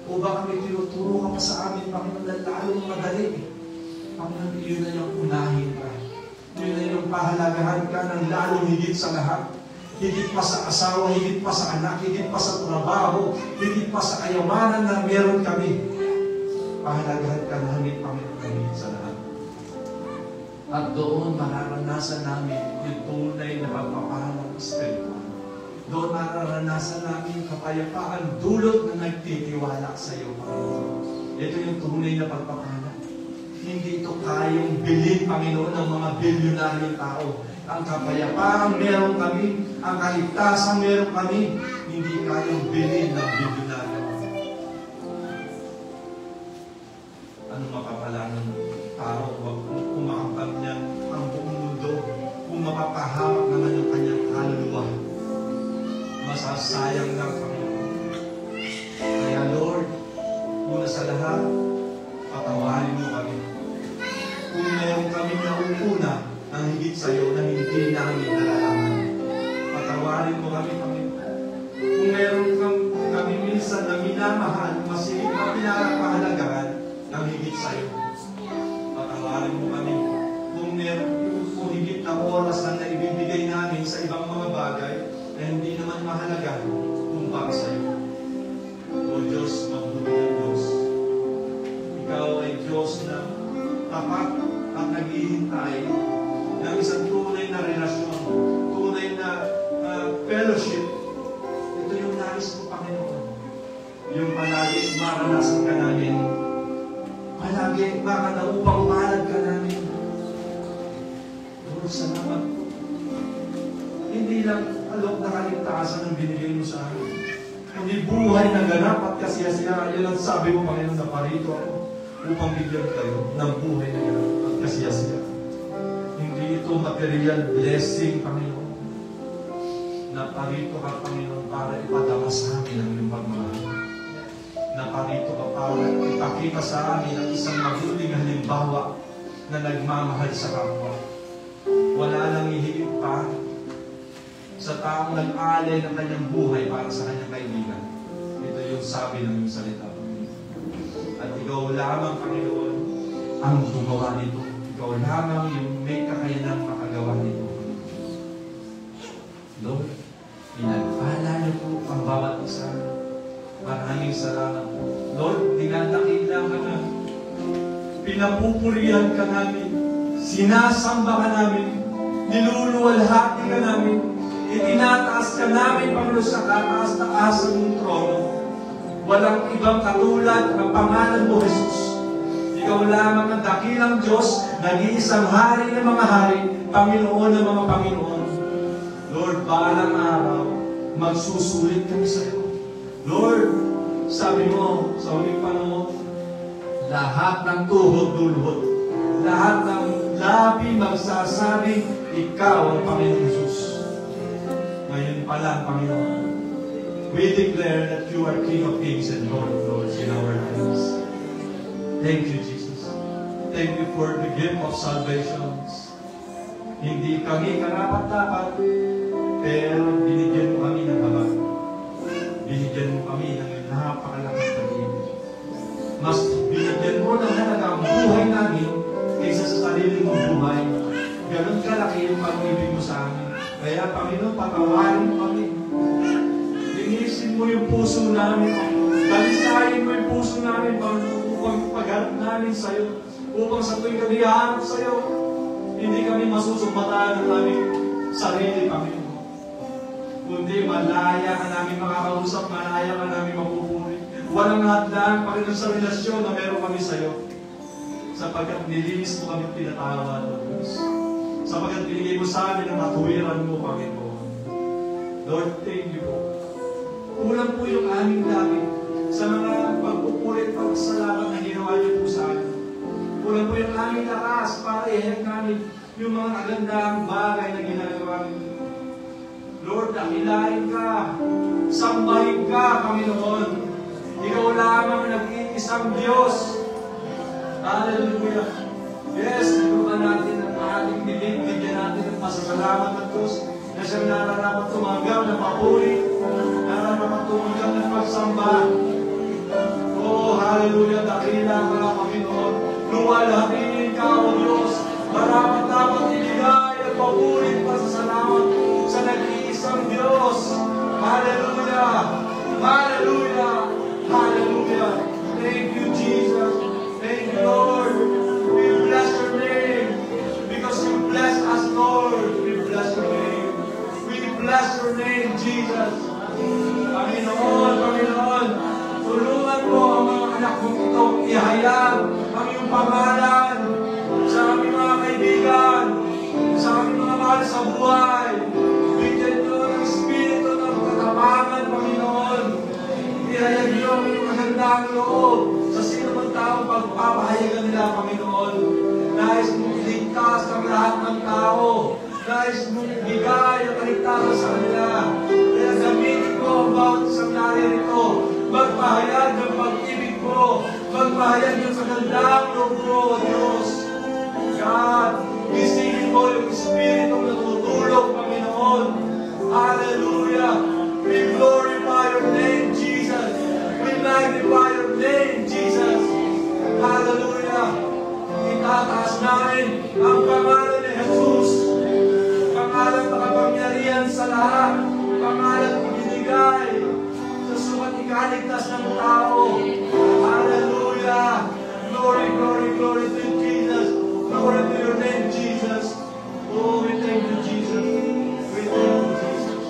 O baka may tinuturo ka pa sa amin, Panginoon, na lalong madali. Panginoon, yun na yung unahin ka. Yun na yung pahalagahan ka ng lalong higit sa lahat. Higit pa sa asawa, higit pa sa anak, higit pa sa trabaho, higit pa sa kayamanan na meron kami. Pahalagahan ka namin, Panginoon, higit sa lahat. At doon mararanasan namin yung tunay na pagpapahal ng Espiritu. Doon mararanasan namin yung kapayapaan dulot na nagtitiwala sa iyo, Panginoon. Ito yung tunay na pagpapahal. Hindi ito kayang bilhin, Panginoon, ng mga bilyonaryong tao. Ang kapayapaan meron kami, ang kaligtasan meron kami, hindi kayang bilhin ng bilyonaryo. Ano mapapala ng tao kung makampan niya ang buong mundo, kung mapapahamak naman yung kanyang kaluluwa? Masasayang lang, Panginoon. Kaya Lord, una sa lahat, patawarin mo kami. Kung meron kami nauuna ng higit sa iyo na hindi namin nalalaman, patawarin mo kami, Panginoon. Kung meron kami minsan na minamahal, masigit na pinakapahalagahan ng higit sa iyo, patawarin mo kami. Kung meron kung higit na oras na naibibigay namin sa ibang mga bagay na hindi naman mahalaga kumpara sa iyo. O Diyos, mabuti ng Diyos. Ikaw ay Diyos na tapat at naghihintay ng isang tunay na relasyon, tunay na fellowship. Ito yung nais mo, Panginoon. Yung palagi maranasan ka namin. Palagi makanaupang palad ka namin. Lord, salamat po. Hindi lang alok na kaligtasan ang binigay mo sa amin. Hindi buhay na ganap at kasiyasiya. Yan ang sabi mo, Panginoon, na parito ako upang bigyan kayo ng buhay na ganap at kasiyasiya. Hindi ito material blessing, Panginoon. Naparito ka, Panginoon, para ipadama sa amin ang iyong pagmamahal. Naparito ka para ipakita sa amin ang isang mabuting halimbawa na nagmamahal sa kapwa. Wala nang ihigit pa sa taong nag-alay ng kanyang buhay para sa kanyang kaibigan. Ito yung sabi ng iyong salita. At ikaw lamang, Panginoon, ang gumawa nito. Ikaw lamang yung may kakayanang makagawa nito. Lord, pinagpala niyo po ang bawat isa. Maraming salamat po. Lord, dinadakila ka na. Pinapupurihan ka namin. Sinasamba ka namin. Niluluwalhati ka namin. Itinataas ka namin, Panginoon, sa kataas-taasan mong trono. Walang ibang katulad ng pangalan mo, Jesus. Ikaw lamang ang dakilang Diyos, nag-iisang hari ng mga hari, Panginoon ng mga Panginoon. Lord, balang araw, magsusulit kami sa iyo. Lord, sabi mo sa huling panahon, lahat ng tuhod dulhod, lahat ng labi magsasabi, ikaw ang Panginoon Jesus. Ngayon pala, Panginoon, we declare that you are King of Kings and Lord of Lords in our lives. Thank you, Jesus. Thank you for the gift of salvation. Hindi kami karapat-dapat, pero binigyan mo kami ng habag. Binigyan mo kami ng napakalakas na pag-ibig. Mas binigyan mo ng halaga ang buhay namin kaysa sa sarili mong buhay. Ganon kalaki yung pag-ibig mo sa amin. Kaya, Panginoon, patawarin mo kami. Linisin mo yung puso namin, Panginoon. Dalisayin mo yung puso namin, Panginoon, upang pagharap namin sa iyo. Upang sa tuwing kami hahanap sa iyo, hindi kami masusumbatan ng aming sarili, Panginoon. Kundi malaya ka namin makakausap, malaya ka namin mapupuri. Walang hadlang, Panginoon, sa relasyon na meron kami sa iyo. Sapagkat nilinis mo kami pinatawad, Diyos. Sapagkat binigay mo sa amin ang katuwiran mo, Panginoon. Lord, thank you po. Kulang po yung aming labi. sa mga pagpupulit pagkasalamat na ginawa niyo po sa akin. Kulang po yung aming lakas para i-help namin yung mga magandang bagay na ginagawa niyo. Lord, dakilain ka, sambahin ka, Panginoon. Ikaw lamang nag-iisang Diyos. Hallelujah. Yes, itupan natin ang ating bibig, bigyan natin ng pasasalamat ng Diyos na siyang nararapat tumanggap na papuri, nararapat tumanggap ng pagsamba. Oh, hallelujah, dakila ka, Panginoon. Luwalhatiin ka, O Diyos. Marapat-dapat ibigay ang papuri at pasasalamat sa nag-iisang Diyos. Hallelujah. Hallelujah. Hallelujah. Thank you, Jesus. Thank you, Lord. We bless your name because you bless us, Lord. We bless your name. We bless your name, Jesus. Panginoon, Panginoon, tulungan mo ang mga anak mong ito ihayag ang iyong pangalan sa aming mga kaibigan, sa aming mga mahal sa buhay. Bigyan nyo ng Espiritu ng katapangan, Panginoon. Ihayag nyo ang iyong magandang loob sa sino man taong pagpapahayagan nila, Panginoon. Nais mong iligtas ang lahat ng tao. Nais mong ibigay ang kaligtasan sa kanila. Kaya gamitin ko ang bawat isang naririto. Magpahayag ng pag-ibig mo. Magpahayag ng magandang loob mo, Diyos. God, gisingin mo yung Espiritu na tutulog, Panginoon. Hallelujah. We glorify your name, Jesus. We magnify your name, Jesus. Hallelujah. Itataas namin ang pangalan ni Jesus. Pangalan na kapangyarihan sa lahat. Pangalan na binigay sa sumat ikaligtas ng tao. Hallelujah. Glory, glory, glory to you, Jesus. Glory to your name, Jesus. Oh, we thank you, Jesus. We thank you, Jesus.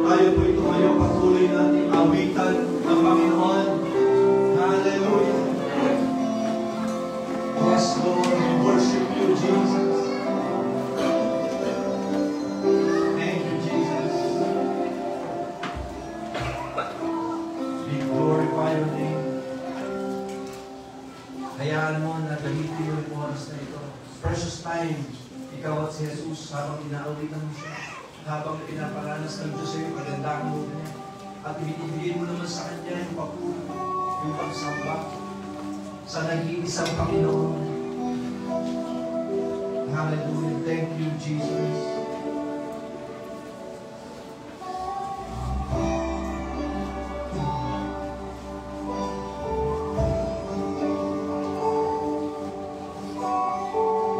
Tayo po ito ngayon, patuloy natin awitan ng Panginoon. Hallelujah. Yes, Lord, we worship you, Jesus. Thank you, Jesus. We glorify your name. Hayaan mo na gamitin mo yung oras na ito. Precious time, ikaw at si Jesus habang inaawitan mo siya. Habang pinaparanas ng Diyos ay magandang loob niya. At ibigay mo naman sa Kanya yung papuri, yung pagsamba sa nag-iisang Panginoon. Hallelujah. Thank you, Jesus.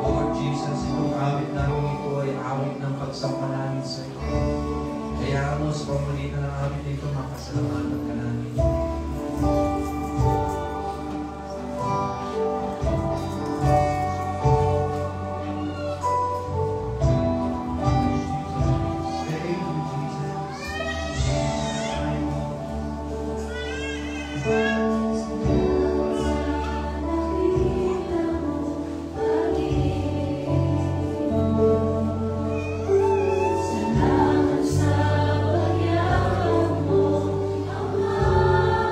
Lord Jesus, itong awit namin ito ay awit ng pagsamba namin sa iyo. Kaya mo sa pamamagitan ng awit ito, makasalamatan ka namin. Salamat sa pagyabang mo, Ama.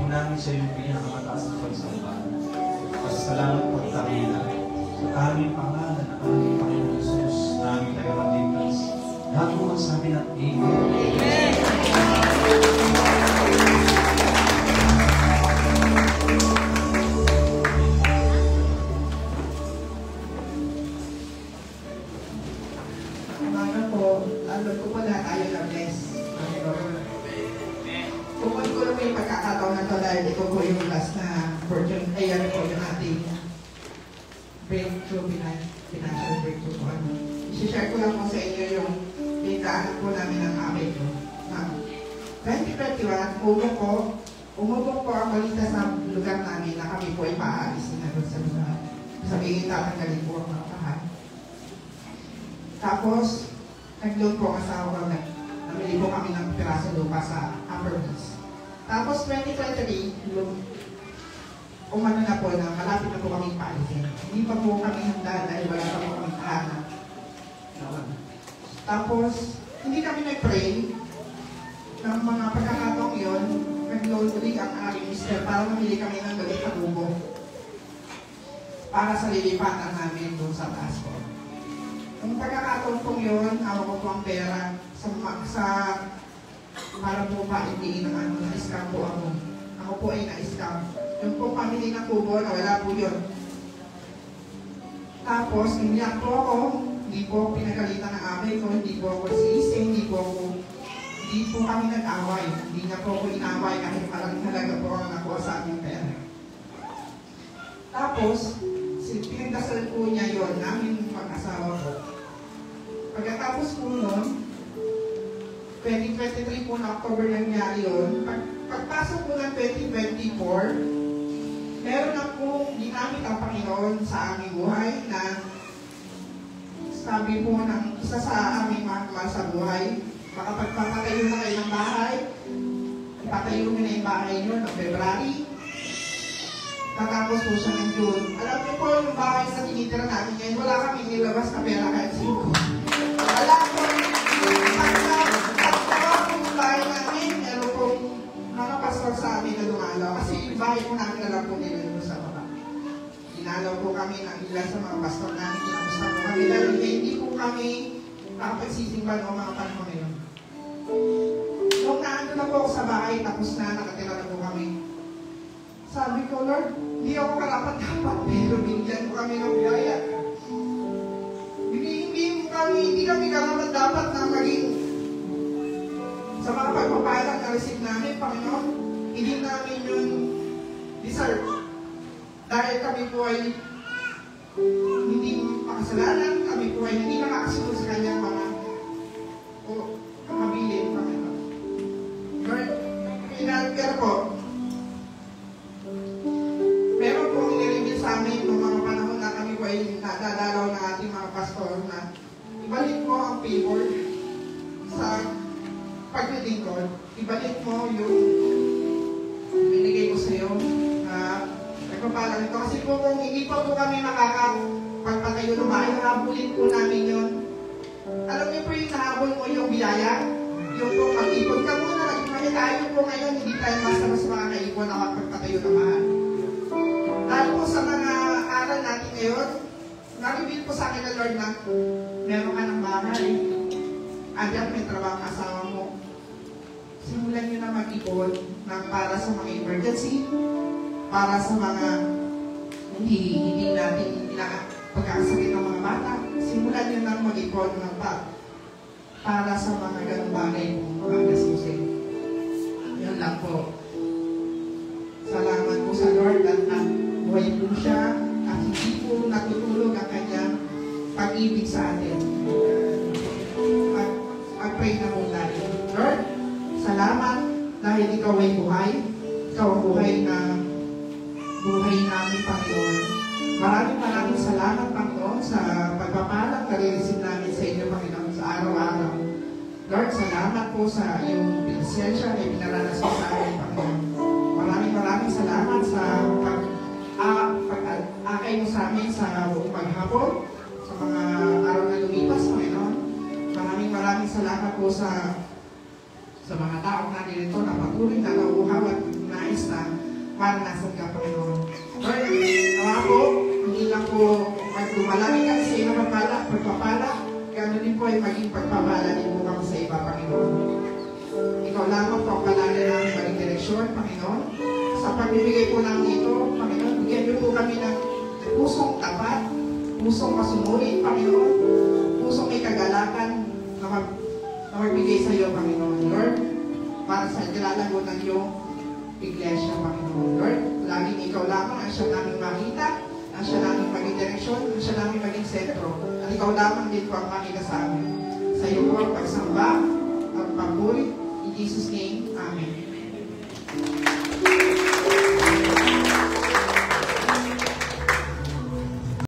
namin sa iyong pinakamataas na pagsamba. Pasalamat po at takina sa aming pangalan ng aming Panginoon Jesus na aming tagapagligtas. Lahat po magsabi ng Amen. Amen. Ito po yung last na version, ayan po yung ating breakthrough, financial breakthrough po. I-share ko lang po sa inyo yung daanan po namin ng aming ko. 2021, umubok po ang balita sa lugar namin na kami po ay maaalis na doon sa lugar. Sabihin, tatanggalin po ang mga kahan. Tapos, nag-load po ang asawa ko, namili po kami ng piraso lupa sa Upper East. Tapos 2023, umano na po na malapit na po kaming paalisin. Hindi pa po kami handa dahil wala pa po kaming tahanan. Tapos, hindi kami nag-pray ng mga pagkakataong yun, nag-load ulit ang aming mister para mamili kami ng galit na bubo. para sa lilipatan namin doon sa taas po. Yung pagkakataon pong yun, hawak ko po ang pera para po paindiin ng na-scam po ako. Ako po ay na-scam. Yung po pamili ng kubo, nawala po yun. Tapos, iniyak po ako, hindi po ako pinagalitan ng amay ko, hindi po ako sisi, hindi po kami nag-away. Hindi na po ako inaway kahit maraming halaga po ang nakuha sa aming pera. Tapos, pinagdasal po niya yun, namin mag-asawa ko. Pagkatapos po nun, 2023 po na October nangyari yun. Pagpasok po ng 2024, meron na po ginamit ang Panginoon sa aming buhay na sabi po ng isa sa aming mga mahal sa buhay, makapagpapatayo na kayo ng bahay, ipatayo mo na yung bahay nyo ng February, tatapos po siya ng June. Alam niyo po yung bahay sa tinitira namin ngayon, wala kami nilabas na pera kahit 5. Wala po, pagka yung bahay namin, meron po mga pastor sa amin na dumalaw. Kasi yung bahay po namin alam po nila doon sa baba. Dinalaw po kami ng ilan sa mga pastor namin, kinamusta po kami dahil hindi po kami nakapagsisimban o mga panahon ngayon. Nung naano na po ako sa bahay, tapos na, nakatira na po kami. Sabi ko, Lord, hindi ako karapat-dapat, pero binigyan mo kami ng biyaya. Hindi kami karapat-dapat na maging sa mga pagpapalang na receive namin, Panginoon, hindi namin yun deserve. Dahil kami po ay hindi makasalanan, kami po ay hindi nakakasunod sa kanyang mga kapabilin, Panginoon. Lord, pero po, meron pong nireview sa amin noong mga panahon na kami po ay nadadalaw ng ating mga pastor na ibalik mo ang favor sa paglilingkod. Ibalik mo yung binigay ko sa iyo na nagpapalang ito. Kasi po kung hindi pa po kami makakapagpatayo ng bahay, habulin po namin yun. Alam niyo po yung nahabol mo yung biyaya, yung po mag-ipon ka muna, nagmahit tayo po ngayon, hindi tayo mas makakaipon na makapagpatayo ng bahay. Dahil po sa mga aral natin ngayon, na-reveal po sa akin ng Lord na meron ka ng bahay, andyan may trabaho ang asawa mo. Simulan nyo na mag-ipon para sa mga emergency, para sa mga hindi natin pagkakasakit ng mga bata. Simulan nyo na mag-ipon para sa mga ganong bagay po, mga gasusin. Yan lang po. Salamat po sa Lord at buhay po siya at hindi po natutulog ang kanyang pag-ibig sa atin. Mag-pray na po tayo. Lord, salamat dahil ikaw ay buhay. Ikaw ang buhay namin, Panginoon. Maraming salamat, Panginoon, sa pagpapalang na re-receive namin sa inyo, Panginoon, sa araw-araw. Lord, salamat po sa iyong pinasensya na pinaranas mo sa amin, Panginoon. Maraming salamat sa pag-akay mo sa amin sa buong paghapon, sa mga araw na lumipas, Panginoon. Maraming salamat po sa mga taong natin ito na patuloy na nauuhaw at nais na maranasan ka, Panginoon. Lord, nawa po, hindi lang po magdumalangin kami sa iyo pagpapala, gano'n din po ay maging pagpapala din po kami sa iba, Panginoon. Ikaw lamang po ang palala namin maging direksyon, Panginoon. Sa pagbibigay po namin ito, Panginoon, bigyan niyo po kami ng pusong tapat, pusong masunurin, Panginoon, pusong may kagalakan na magbigay sa iyo, Panginoon. Lord, para sa kilalago ng iyong iglesia, Panginoon. Lord, laging ikaw lamang ang siya namin makita, ang siya namin maging direksyon, ang siya namin maging sentro. At ikaw lamang din po ang makita sa amin. Sa iyo po ang pagsamba, ang pagpuri. In Jesus' name, Amen.